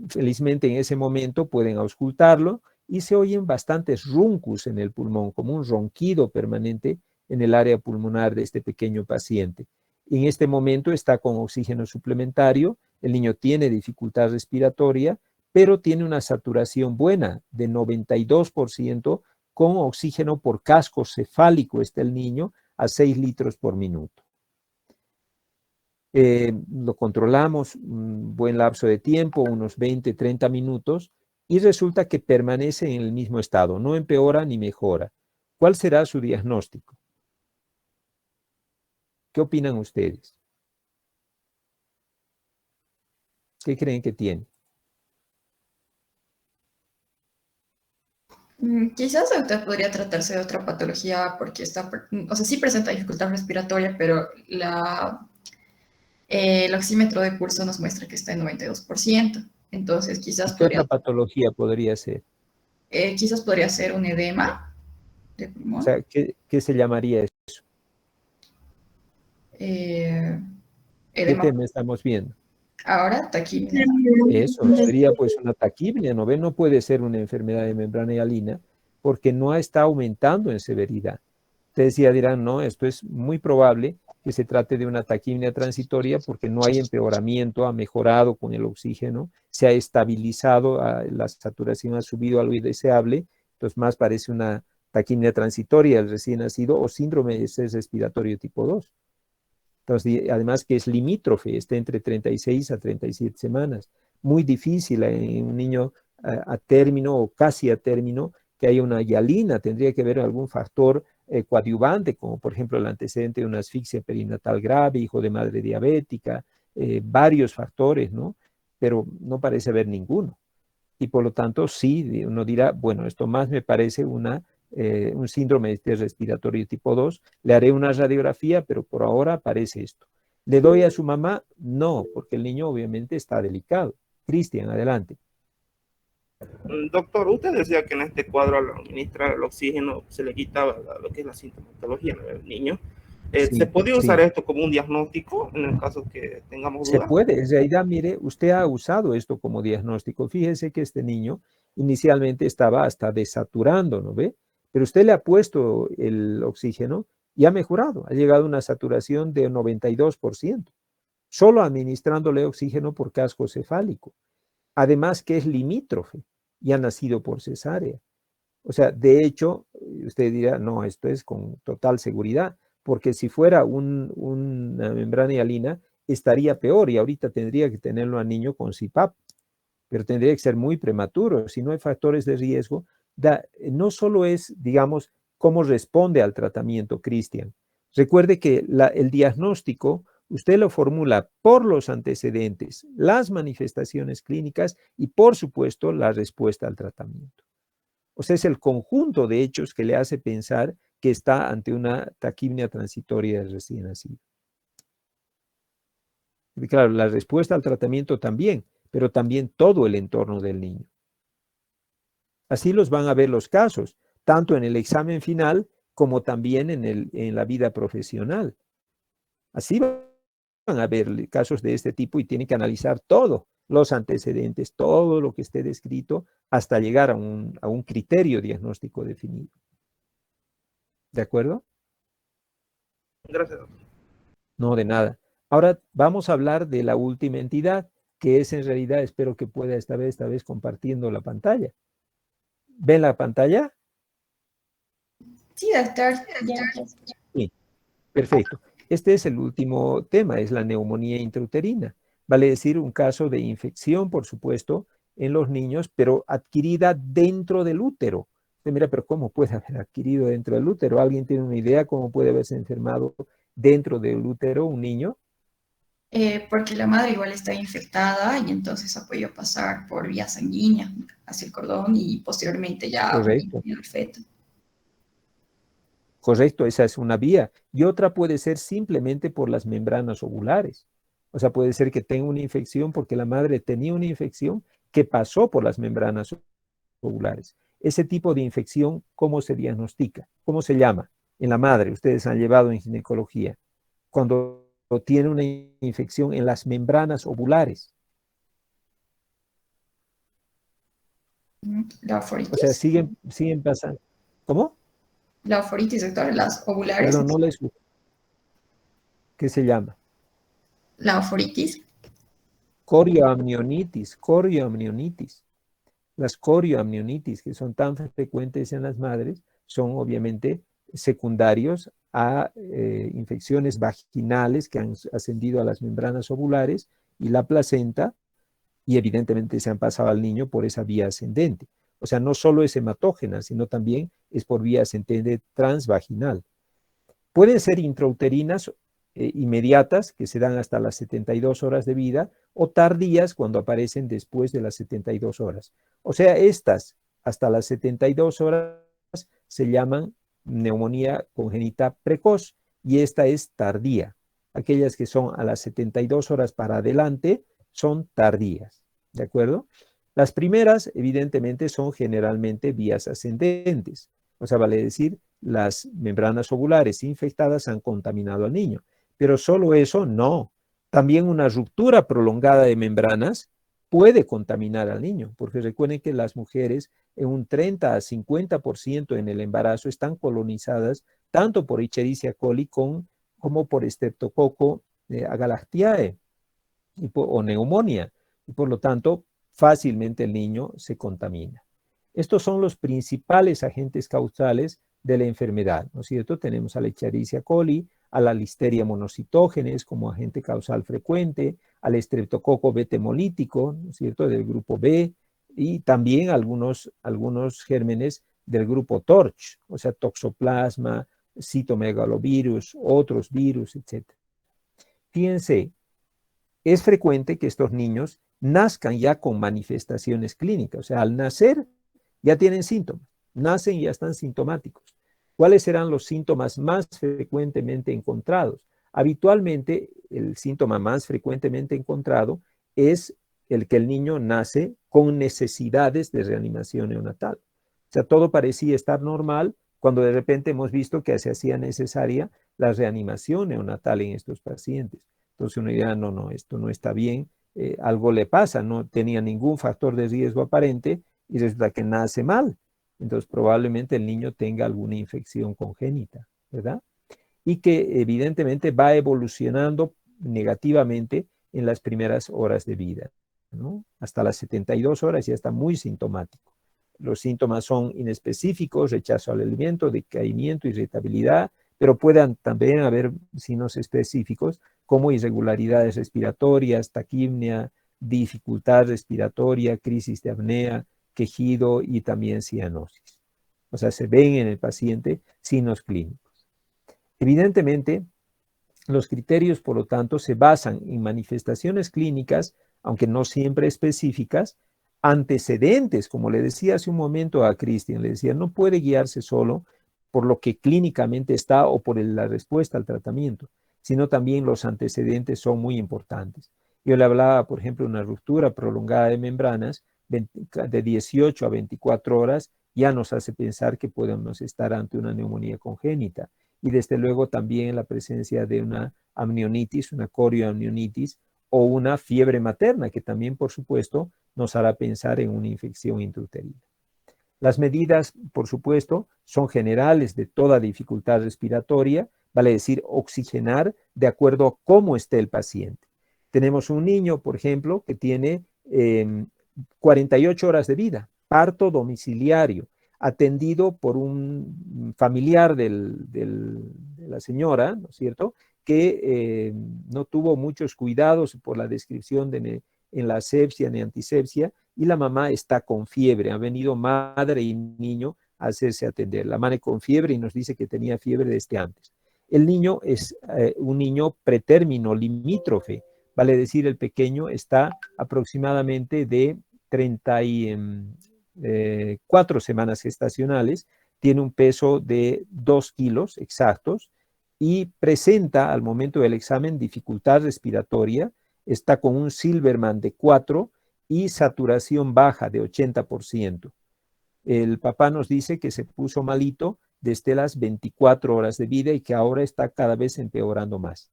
Felizmente en ese momento pueden auscultarlo y se oyen bastantes runcus en el pulmón, como un ronquido permanente en el área pulmonar de este pequeño paciente. En este momento está con oxígeno suplementario, el niño tiene dificultad respiratoria, pero tiene una saturación buena de 92%, con oxígeno por casco cefálico está el niño a 6 litros por minuto. Lo controlamos un buen lapso de tiempo, unos 20, 30 minutos, y resulta que permanece en el mismo estado, no empeora ni mejora. ¿Cuál será su diagnóstico? ¿Qué opinan ustedes? ¿Qué creen que tiene? Quizás usted podría tratarse de otra patología porque o sea, sí presenta dificultad respiratoria, pero el oxímetro de pulso nos muestra que está en 92%. Entonces, ¿Qué otra patología podría ser? Quizás podría ser un edema de pulmón. O sea, ¿qué se llamaría eso? ¿Qué tema estamos viendo? Ahora, taquipnea. Eso sería pues una taquipnea, ¿no ven? No puede ser una enfermedad de membrana hialina porque no está aumentando en severidad. Ustedes ya dirán, no, esto es muy probable que se trate de una taquipnea transitoria porque no hay empeoramiento, ha mejorado con el oxígeno, se ha estabilizado, la saturación ha subido a lo indeseable, entonces más parece una taquipnea transitoria el recién nacido o síndrome de estrés respiratorio tipo 2. Entonces, además que es limítrofe, está entre 36 a 37 semanas. Muy difícil en un niño a término o casi a término que haya una hialina. Tendría que haber algún factor coadyuvante, como por ejemplo el antecedente de una asfixia perinatal grave, hijo de madre diabética, varios factores, ¿no? Pero no parece haber ninguno. Y por lo tanto, sí, uno dirá, bueno, esto más me parece un síndrome de estrés respiratorio tipo 2, le haré una radiografía, pero por ahora parece esto. ¿Le doy a su mamá? No, porque el niño obviamente está delicado. Cristian, adelante. Doctor, usted decía que en este cuadro al administrar el oxígeno se le quitaba lo que es la sintomatología del niño. ¿Se Sí, puede usar sí. esto como un diagnóstico en el caso que tengamos Se dudas? puede, en realidad, mire, usted ha usado esto como diagnóstico. Fíjese que este niño inicialmente estaba hasta desaturando, ¿no ve? Pero usted le ha puesto el oxígeno y ha mejorado, ha llegado a una saturación de 92%, solo administrándole oxígeno por casco cefálico. Además que es limítrofe y ha nacido por cesárea. O sea, de hecho, usted dirá, no, esto es con total seguridad, porque si fuera una membrana hialina, estaría peor y ahorita tendría que tenerlo al niño con CPAP, pero tendría que ser muy prematuro. Si no hay factores de riesgo, no solo es, digamos, cómo responde al tratamiento, Cristian. Recuerde que el diagnóstico usted lo formula por los antecedentes, las manifestaciones clínicas y, por supuesto, la respuesta al tratamiento. O sea, es el conjunto de hechos que le hace pensar que está ante una taquipnea transitoria del recién nacido. Y claro, la respuesta al tratamiento también, pero también todo el entorno del niño. Así los van a ver los casos, tanto en el examen final como también en la vida profesional. Así van a ver casos de este tipo y tienen que analizar todo, los antecedentes, todo lo que esté descrito, hasta llegar a un criterio diagnóstico definido. ¿De acuerdo? Gracias. No, de nada. Ahora vamos a hablar de la última entidad, que es en realidad, espero que pueda esta vez compartiendo la pantalla. ¿Ven la pantalla? Sí, doctor. Ya. Sí, perfecto. Este es el último tema, es la neumonía intrauterina. Vale decir, un caso de infección, por supuesto, en los niños, pero adquirida dentro del útero. Usted mira, pero ¿cómo puede haber adquirido dentro del útero? ¿Alguien tiene una idea cómo puede haberse enfermado dentro del útero un niño? Porque la madre igual está infectada y entonces ha podido pasar por vía sanguínea hacia el cordón y posteriormente ya Correcto. el feto. Correcto, esa es una vía. Y otra puede ser simplemente por las membranas ovulares. O sea, puede ser que tenga una infección porque la madre tenía una infección que pasó por las membranas ovulares. Ese tipo de infección, ¿cómo se diagnostica? ¿Cómo se llama? En la madre, ustedes han llevado en ginecología. Cuando tiene una infección en las membranas ovulares. La O sea, oforitis. siguen pasando. ¿Cómo? La oforitis, doctor, las ovulares. Perdón, no les. ¿Qué se llama? La oforitis. Corioamnionitis, corioamnionitis. Las corioamnionitis, que son tan frecuentes en las madres, son obviamente secundarios a infecciones vaginales que han ascendido a las membranas ovulares y la placenta, y evidentemente se han pasado al niño por esa vía ascendente. O sea, no solo es hematógena, sino también es por vía ascendente transvaginal. Pueden ser intrauterinas inmediatas, que se dan hasta las 72 horas de vida, o tardías cuando aparecen después de las 72 horas. O sea, estas hasta las 72 horas se llaman neumonía congénita precoz y esta es tardía. Aquellas que son a las 72 horas para adelante son tardías. ¿De acuerdo? Las primeras, evidentemente, son generalmente vías ascendentes. O sea, vale decir, las membranas ovulares infectadas han contaminado al niño. Pero solo eso no. También una ruptura prolongada de membranas puede contaminar al niño, porque recuerden que las mujeres en un 30 a 50% en el embarazo están colonizadas tanto por Escherichia coli como por Streptococcus agalactiae o neumonía. Y por lo tanto, fácilmente el niño se contamina. Estos son los principales agentes causales de la enfermedad, ¿no es cierto? Tenemos a la Escherichia coli, a la Listeria monocitógenes como agente causal frecuente, al estreptococo beta-hemolítico, ¿no es cierto?, del grupo B, y también algunos gérmenes del grupo TORCH, o sea, toxoplasma, citomegalovirus, otros virus, etc. Fíjense, es frecuente que estos niños nazcan ya con manifestaciones clínicas, o sea, al nacer ya tienen síntomas, nacen y ya están sintomáticos. ¿Cuáles serán los síntomas más frecuentemente encontrados? Habitualmente, el síntoma más frecuentemente encontrado es el que el niño nace con necesidades de reanimación neonatal. O sea, todo parecía estar normal cuando de repente hemos visto que se hacía necesaria la reanimación neonatal en estos pacientes. Entonces uno dirá, no, esto no está bien, algo le pasa, no tenía ningún factor de riesgo aparente y resulta que nace mal. Entonces probablemente el niño tenga alguna infección congénita, ¿verdad? Y que evidentemente va evolucionando negativamente en las primeras horas de vida, ¿no? Hasta las 72 horas ya está muy sintomático. Los síntomas son inespecíficos, rechazo al alimento, decaimiento, irritabilidad, pero puedan también haber signos específicos como irregularidades respiratorias, taquipnea, dificultad respiratoria, crisis de apnea, quejido y también cianosis. O sea, se ven en el paciente signos clínicos. Evidentemente, los criterios, por lo tanto, se basan en manifestaciones clínicas, aunque no siempre específicas, antecedentes, como le decía hace un momento a Cristian, le decía, no puede guiarse solo por lo que clínicamente está o por la respuesta al tratamiento, sino también los antecedentes son muy importantes. Yo le hablaba, por ejemplo, de una ruptura prolongada de membranas de 18 a 24 horas, ya nos hace pensar que podemos estar ante una neumonía congénita. Y desde luego también la presencia de una amnionitis, una corioamnionitis o una fiebre materna, que también, por supuesto, nos hará pensar en una infección intrauterina. Las medidas, por supuesto, son generales de toda dificultad respiratoria, vale decir, oxigenar de acuerdo a cómo esté el paciente. Tenemos un niño, por ejemplo, que tiene 48 horas de vida, parto domiciliario, atendido por un familiar de la señora, ¿no es cierto?, que no tuvo muchos cuidados por la descripción en la asepsia ni antisepsia, y la mamá está con fiebre. Ha venido madre y niño a hacerse atender. La madre con fiebre y nos dice que tenía fiebre desde antes. El niño es un niño pretérmino, limítrofe, vale decir, el pequeño está aproximadamente de 34 semanas gestacionales, tiene un peso de 2 kilos exactos y presenta al momento del examen dificultad respiratoria, está con un Silberman de 4 y saturación baja de 80%. El papá nos dice que se puso malito desde las 24 horas de vida y que ahora está cada vez empeorando más.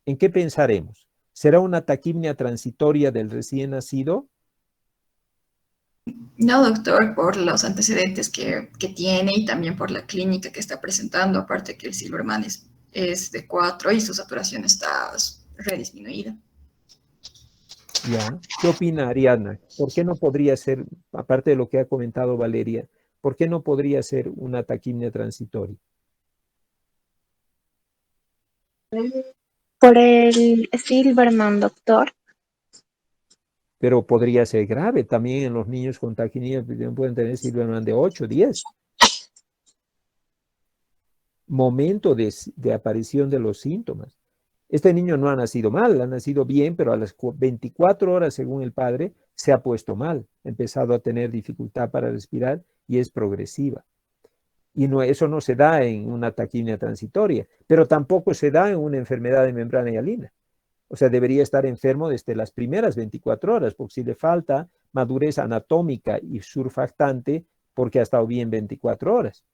¿En qué pensaremos? ¿Será una taquipnea transitoria del recién nacido? No, doctor, por los antecedentes que tiene y también por la clínica que está presentando, aparte que el Silberman es de 4 y su saturación está redisminuida. Ya. ¿Qué opina Ariadna? ¿Por qué no podría ser, aparte de lo que ha comentado Valeria, por qué no podría ser una taquipnea transitoria? Por el Silberman, doctor. Pero podría ser grave. También en los niños con taquipnea pueden tener Silberman de 8, 10. Momento de aparición de los síntomas. Este niño no ha nacido mal, ha nacido bien, pero a las 24 horas, según el padre, se ha puesto mal, ha empezado a tener dificultad para respirar y es progresiva. Y no, eso no se da en una taquipnea transitoria, pero tampoco se da en una enfermedad de membrana hialina. O sea, debería estar enfermo desde las primeras 24 horas, porque si le falta madurez anatómica y surfactante, porque ha estado bien 24 horas.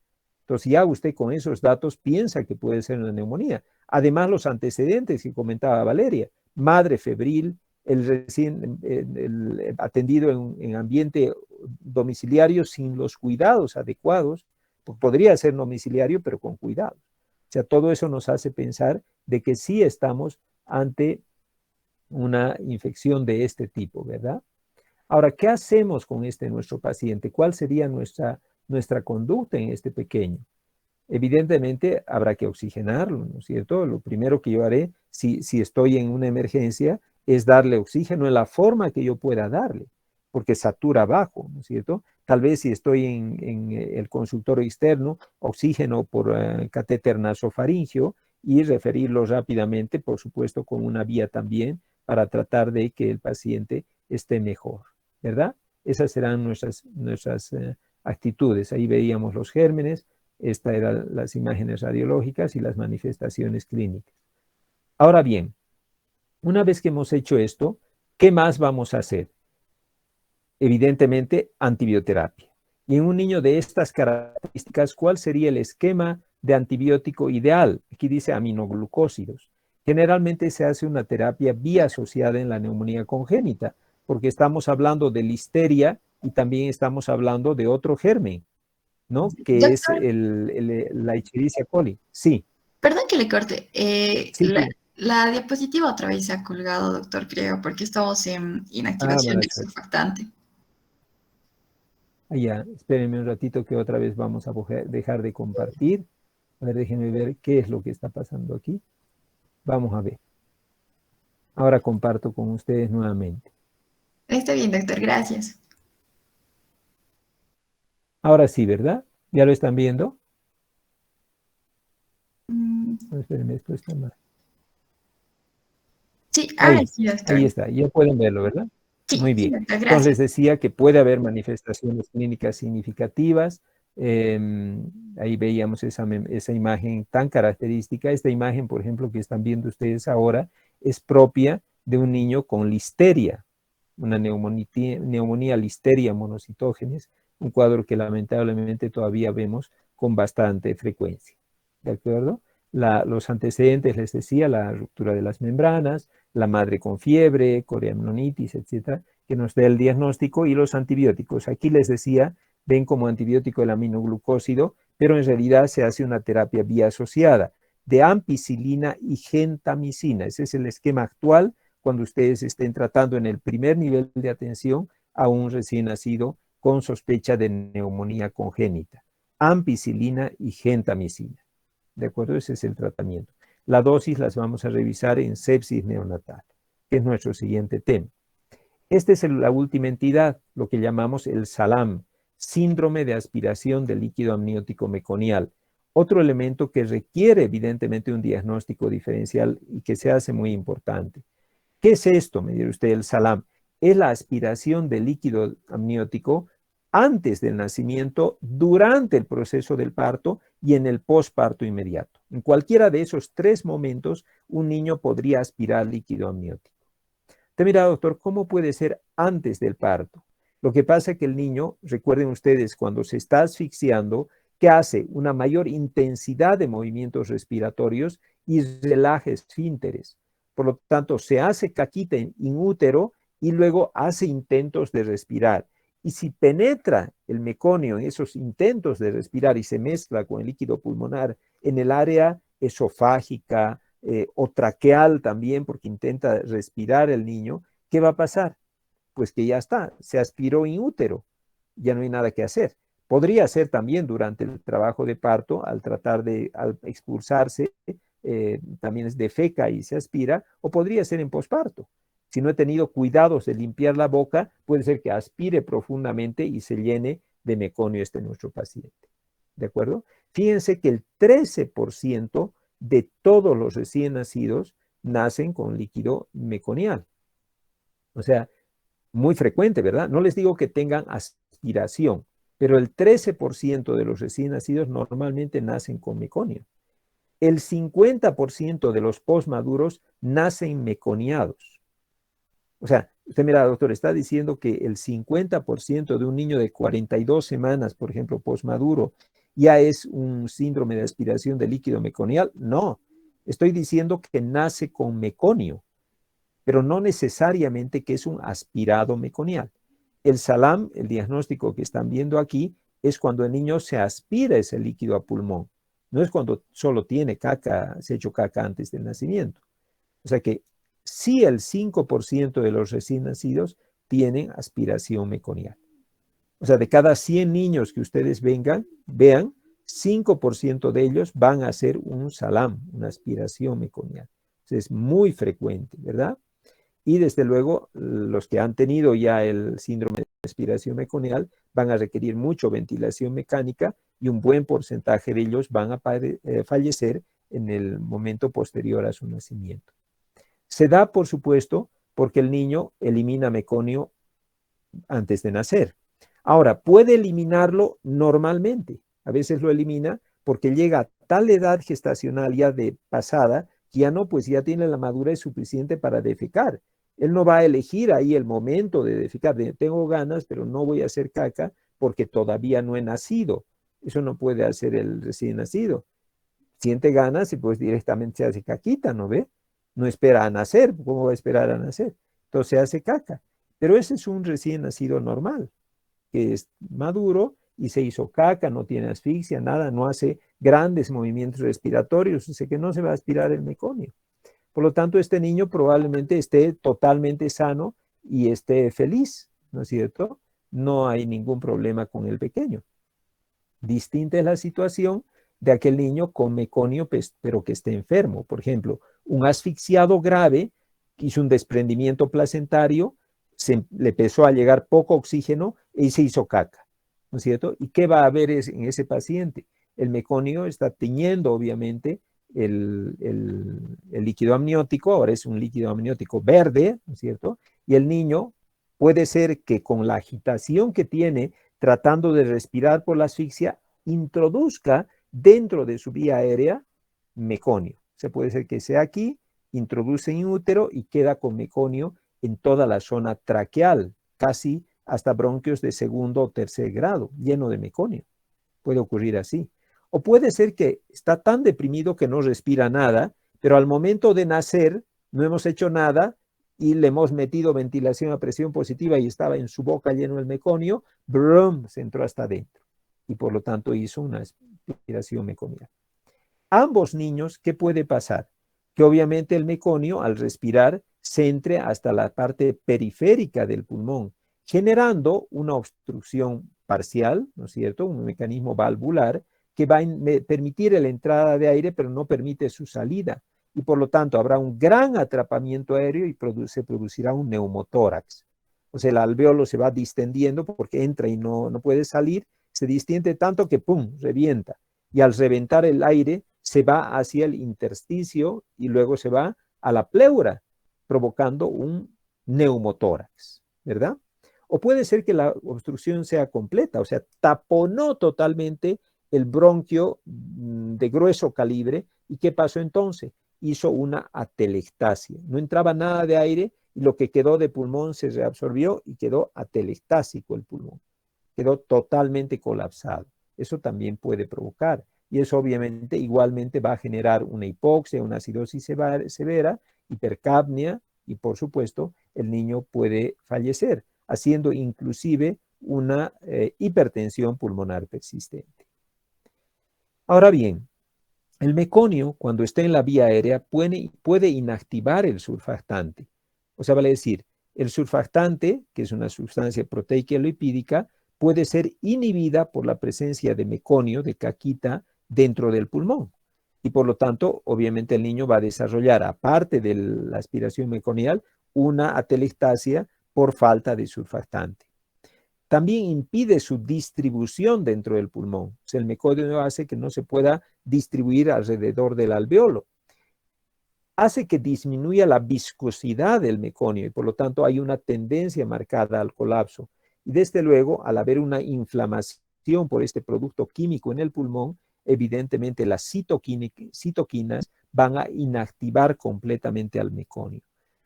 Entonces ya usted con esos datos piensa que puede ser una neumonía. Además, los antecedentes que comentaba Valeria, madre febril, el atendido en ambiente domiciliario sin los cuidados adecuados, pues podría ser domiciliario, pero con cuidado. O sea, todo eso nos hace pensar de que sí estamos ante una infección de este tipo, ¿verdad? Ahora, ¿qué hacemos con nuestro paciente? ¿Cuál sería nuestra conducta en este pequeño? Evidentemente habrá que oxigenarlo, ¿no es cierto? Lo primero que yo haré, si estoy en una emergencia, es darle oxígeno en la forma que yo pueda darle, porque satura bajo, ¿no es cierto? Tal vez si estoy en el consultorio externo, oxígeno por catéter nasofaringeo y referirlo rápidamente, por supuesto, con una vía también para tratar de que el paciente esté mejor, ¿verdad? Esas serán nuestras actitudes. Ahí veíamos los gérmenes. Estas eran las imágenes radiológicas y las manifestaciones clínicas. Ahora bien, una vez que hemos hecho esto, ¿qué más vamos a hacer? Evidentemente, antibioterapia. Y en un niño de estas características, ¿cuál sería el esquema de antibiótico ideal. Aquí dice aminoglucósidos. Generalmente se hace una terapia biasociada en la neumonía congénita, porque estamos hablando de listeria y también estamos hablando de otro germen, ¿no? Que es Doctor, la Escherichia coli. Sí, perdón que le corte. sí, sí. La diapositiva otra vez se ha colgado, doctor, creo, porque estamos en Ah, inactivación mala del suerte. surfactante. Ah, ya, espérenme un ratito que otra vez vamos a dejar de compartir. A ver, déjenme ver qué es lo que está pasando aquí. Vamos a ver. Ahora comparto con ustedes nuevamente. Está bien, doctor, gracias. Ahora sí, ¿verdad? ¿Ya lo están viendo? Mm, No, espérenme, esto está mal. sí, Ahí, sí, doctor. ahí está. Ya pueden verlo, ¿verdad? Sí, Muy sí, bien. doctor, Entonces les gracias. decía que puede haber manifestaciones clínicas significativas. Ahí veíamos esa imagen tan característica. Esta imagen, por ejemplo, que están viendo ustedes ahora, es propia de un niño con listeria, una neumonía listeria monocitógenes, un cuadro que lamentablemente todavía vemos con bastante frecuencia. ¿De acuerdo? Los antecedentes, les decía, la ruptura de las membranas, la madre con fiebre, coriamnionitis, etcétera, que nos da el diagnóstico, y los antibióticos. Aquí les decía, ven como antibiótico el aminoglucósido, pero en realidad se hace una terapia biasociada de ampicilina y gentamicina. Ese es el esquema actual cuando ustedes estén tratando en el primer nivel de atención a un recién nacido con sospecha de neumonía congénita. Ampicilina y gentamicina. ¿De acuerdo? Ese es el tratamiento. La dosis las vamos a revisar en sepsis neonatal, que es nuestro siguiente tema. Esta es la última entidad, lo que llamamos el SALAM, síndrome de aspiración del líquido amniótico meconial. Otro elemento que requiere evidentemente un diagnóstico diferencial y que se hace muy importante. ¿Qué es esto? Me dirá usted, el SALAM. Es la aspiración del líquido amniótico antes del nacimiento, durante el proceso del parto y en el posparto inmediato. En cualquiera de esos tres momentos, un niño podría aspirar líquido amniótico. Te mira, doctor, ¿cómo puede ser antes del parto? Lo que pasa es que el niño, recuerden ustedes, cuando se está asfixiando, que hace una mayor intensidad de movimientos respiratorios y relaja esfínteres. Por lo tanto, se hace caquita in útero y luego hace intentos de respirar. Y si penetra el meconio en esos intentos de respirar y se mezcla con el líquido pulmonar en el área esofágica, o traqueal también, porque intenta respirar el niño, ¿qué va a pasar? Pues que ya está, se aspiró in útero, ya no hay nada que hacer. Podría ser también durante el trabajo de parto, al tratar de expulsarse, también es defeca y se aspira, o podría ser en posparto. Si no he tenido cuidados de limpiar la boca, puede ser que aspire profundamente y se llene de meconio nuestro paciente. ¿De acuerdo? Fíjense que el 13% de todos los recién nacidos nacen con líquido meconial. O sea, muy frecuente, ¿verdad? No les digo que tengan aspiración, pero el 13% de los recién nacidos normalmente nacen con meconio. El 50% de los postmaduros nacen meconiados. O sea, usted mira, doctor, está diciendo que el 50% de un niño de 42 semanas, por ejemplo, postmaduro, ya es un síndrome de aspiración de líquido meconial. No, estoy diciendo que nace con meconio, pero no necesariamente que es un aspirado meconial. El SALAM, el diagnóstico que están viendo aquí, es cuando el niño se aspira ese líquido a pulmón. No es cuando solo tiene caca, se ha hecho caca antes del nacimiento. O sea que sí, el 5% de los recién nacidos tienen aspiración meconial. O sea, de cada 100 niños que ustedes vean, 5% de ellos van a hacer un SALAM, una aspiración meconial. Entonces, es muy frecuente, ¿verdad? Y desde luego, los que han tenido ya el síndrome de aspiración meconial van a requerir mucho ventilación mecánica y un buen porcentaje de ellos van a fallecer en el momento posterior a su nacimiento. Se da, por supuesto, porque el niño elimina meconio antes de nacer. Ahora, puede eliminarlo normalmente. A veces lo elimina porque llega a tal edad gestacional ya de pasada que ya no, pues ya tiene la madurez suficiente para defecar. Él no va a elegir ahí el momento de defecar. Tengo ganas, pero no voy a hacer caca porque todavía no he nacido. Eso no puede hacer el recién nacido. siente ganas y pues directamente se hace caquita, ¿no ve? No espera a nacer, ¿cómo va a esperar a nacer? Entonces se hace caca. Pero ese es un recién nacido normal, que es maduro y se hizo caca, no tiene asfixia, nada, no hace grandes movimientos respiratorios, o sea que no se va a aspirar el meconio. Por lo tanto, este niño probablemente esté totalmente sano y esté feliz, ¿no es cierto? No hay ningún problema con el pequeño. Distinta es la situación de aquel niño con meconio, pero que esté enfermo. Por ejemplo, un asfixiado grave hizo un desprendimiento placentario, le empezó a llegar poco oxígeno y se hizo caca, ¿no es cierto? ¿Y qué va a haber en ese paciente? El meconio está tiñendo, obviamente, el líquido amniótico, ahora es un líquido amniótico verde, ¿no es cierto? Y el niño puede ser que con la agitación que tiene tratando de respirar por la asfixia, introduzca dentro de su vía aérea meconio. Se puede ser que sea aquí, introduce en útero y queda con meconio en toda la zona traqueal, casi hasta bronquios de segundo o tercer grado, lleno de meconio. Puede ocurrir así. O puede ser que está tan deprimido que no respira nada, pero al momento de nacer no hemos hecho nada y le hemos metido ventilación a presión positiva y estaba en su boca lleno el meconio, brum, se entró hasta adentro y por lo tanto hizo una aspiración meconial. Ambos niños, ¿qué puede pasar? Que obviamente el meconio al respirar se entre hasta la parte periférica del pulmón, generando una obstrucción parcial, ¿no es cierto? Un mecanismo valvular que va a permitir la entrada de aire, pero no permite su salida. Y por lo tanto habrá un gran atrapamiento aéreo y se producirá un neumotórax. O sea, el alveolo se va distendiendo porque entra y no puede salir, se distiende tanto que ¡pum!, revienta. Y al reventar el aire se va hacia el intersticio y luego se va a la pleura, provocando un neumotórax, ¿verdad? O puede ser que la obstrucción sea completa, o sea, taponó totalmente el bronquio de grueso calibre. ¿Y qué pasó entonces? Hizo una atelectasia. No entraba nada de aire y lo que quedó de pulmón se reabsorbió y quedó atelectásico el pulmón. Quedó totalmente colapsado. Eso también puede provocar. Y eso obviamente igualmente va a generar una hipoxia, una acidosis severa, hipercapnia y por supuesto el niño puede fallecer, haciendo inclusive una hipertensión pulmonar persistente. Ahora bien, el meconio cuando está en la vía aérea puede inactivar el surfactante. O sea, vale decir, el surfactante, que es una sustancia proteica lipídica, puede ser inhibida por la presencia de meconio, de caquita, dentro del pulmón. Y por lo tanto, obviamente el niño va a desarrollar, aparte de la aspiración meconial, una atelectasia por falta de surfactante. También impide su distribución dentro del pulmón. O sea, el meconio hace que no se pueda distribuir alrededor del alveolo. Hace que disminuya la viscosidad del meconio y por lo tanto hay una tendencia marcada al colapso. Y desde luego, al haber una inflamación por este producto químico en el pulmón, evidentemente las citoquinas van a inactivar completamente al meconio.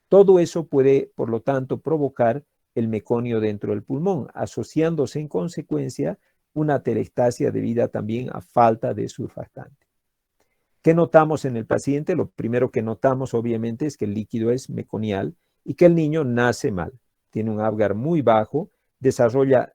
Todo eso puede, por lo tanto, provocar el meconio dentro del pulmón, asociándose en consecuencia una atelectasia debida también a falta de surfactante. ¿Qué notamos en el paciente? Lo primero que notamos obviamente es que el líquido es meconial y que el niño nace mal. Tiene un Apgar muy bajo, desarrolla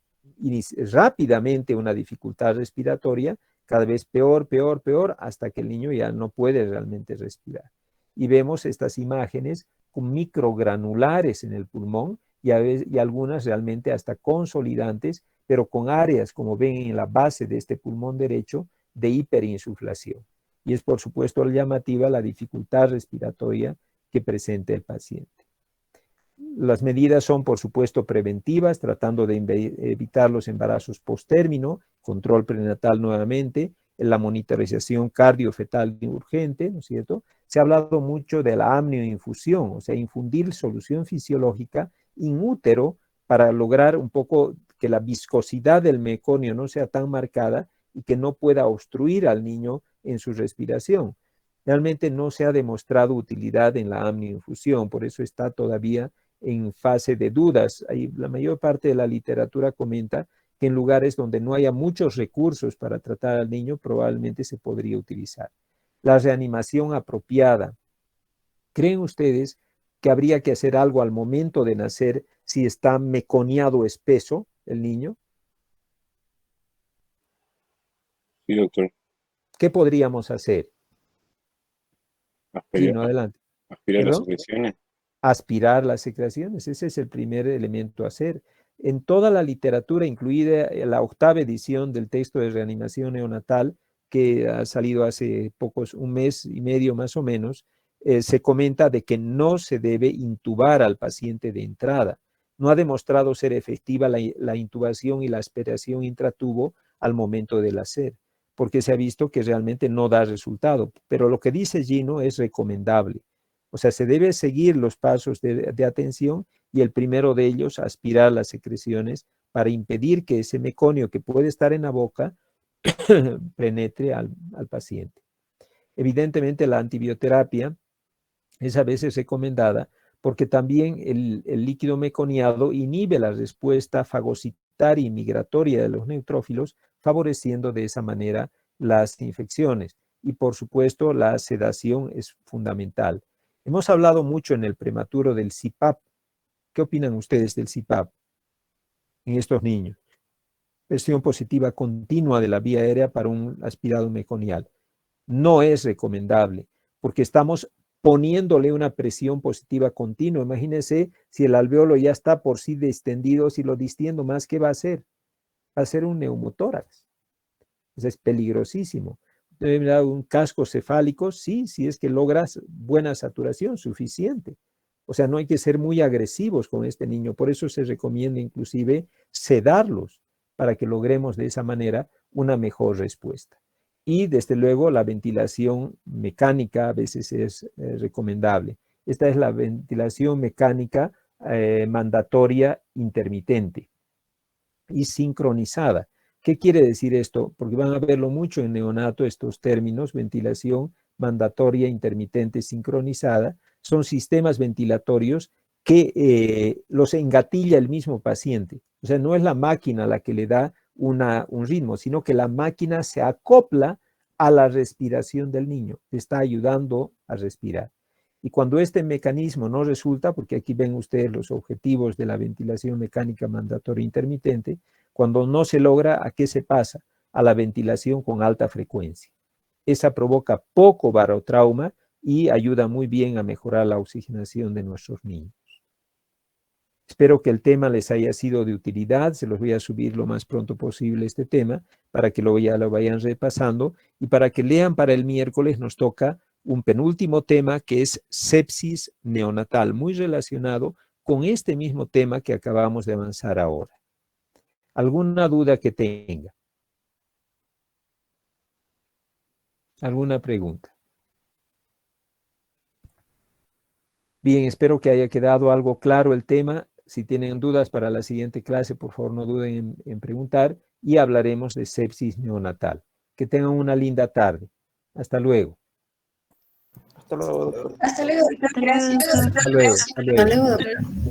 rápidamente una dificultad respiratoria, cada vez peor, peor, peor, hasta que el niño ya no puede realmente respirar. Y vemos estas imágenes con microgranulares en el pulmón y algunas realmente hasta consolidantes, pero con áreas, como ven en la base de este pulmón derecho, de hiperinsuflación. Y es por supuesto llamativa la dificultad respiratoria que presenta el paciente. Las medidas son por supuesto preventivas, tratando de evitar los embarazos posttérmino, control prenatal nuevamente, en la monitorización cardiofetal urgente, ¿no es cierto? Se ha hablado mucho de la amnioinfusión, o sea, infundir solución fisiológica in útero para lograr un poco que la viscosidad del meconio no sea tan marcada y que no pueda obstruir al niño en su respiración. Realmente no se ha demostrado utilidad en la amnioinfusión, por eso está todavía en fase de dudas. La mayor parte de la literatura comenta que en lugares donde no haya muchos recursos para tratar al niño, probablemente se podría utilizar. la reanimación apropiada. ¿Creen ustedes que habría que hacer algo al momento de nacer si está meconiado espeso el niño? Sí, doctor. ¿Qué podríamos hacer? Aspirar, Gino, adelante. aspirar las ¿Perdón? secreciones. Aspirar las secreciones, ese es el primer elemento a hacer. En toda la literatura, incluida la 8ª edición del texto de reanimación neonatal, que ha salido hace un mes y medio más o menos, se comenta de que no se debe intubar al paciente de entrada. No ha demostrado ser efectiva la intubación y la aspiración intratubo al momento del nacer, porque se ha visto que realmente no da resultado. Pero lo que dice Gino es recomendable. O sea, se debe seguir los pasos de atención y el primero de ellos, aspirar las secreciones para impedir que ese meconio que puede estar en la boca penetre al paciente. Evidentemente, la antibioterapia es a veces recomendada porque también el líquido meconiado inhibe la respuesta fagocitaria y migratoria de los neutrófilos, favoreciendo de esa manera las infecciones. Y por supuesto, la sedación es fundamental. Hemos hablado mucho en el prematuro del CPAP. ¿Qué opinan ustedes del CPAP en estos niños? Presión positiva continua de la vía aérea para un aspirado meconial. No es recomendable porque estamos poniéndole una presión positiva continua. Imagínense si el alveolo ya está por sí distendido, si lo distiendo más, ¿qué va a hacer? Va a ser un neumotórax. Eso es peligrosísimo. Debe dar un casco cefálico, sí, si es que logras buena saturación suficiente. O sea, no hay que ser muy agresivos con este niño. Por eso se recomienda inclusive sedarlos para que logremos de esa manera una mejor respuesta. Y desde luego la ventilación mecánica a veces es recomendable. Esta es la ventilación mecánica mandatoria intermitente y sincronizada. ¿Qué quiere decir esto? Porque van a verlo mucho en neonato estos términos: ventilación mandatoria, intermitente, sincronizada. Son sistemas ventilatorios que los engatilla el mismo paciente. O sea, no es la máquina la que le da un ritmo, sino que la máquina se acopla a la respiración del niño, le está ayudando a respirar. Y cuando este mecanismo no resulta, porque aquí ven ustedes los objetivos de la ventilación mecánica mandatoria intermitente, cuando no se logra, ¿a qué se pasa? A la ventilación con alta frecuencia. Esa provoca poco barotrauma y ayuda muy bien a mejorar la oxigenación de nuestros niños. Espero que el tema les haya sido de utilidad. Se los voy a subir lo más pronto posible este tema para que ya lo vayan repasando y para que lean para el miércoles. Nos toca un penúltimo tema que es sepsis neonatal, muy relacionado con este mismo tema que acabamos de avanzar ahora. ¿Alguna duda que tenga? ¿Alguna pregunta? Bien, espero que haya quedado algo claro el tema. Si tienen dudas para la siguiente clase, por favor no duden en preguntar y hablaremos de sepsis neonatal. Que tengan una linda tarde. Hasta luego. Hasta luego, doctor. Hasta luego, doctor. Gracias. Hasta luego. Hasta luego. Hasta luego, doctor.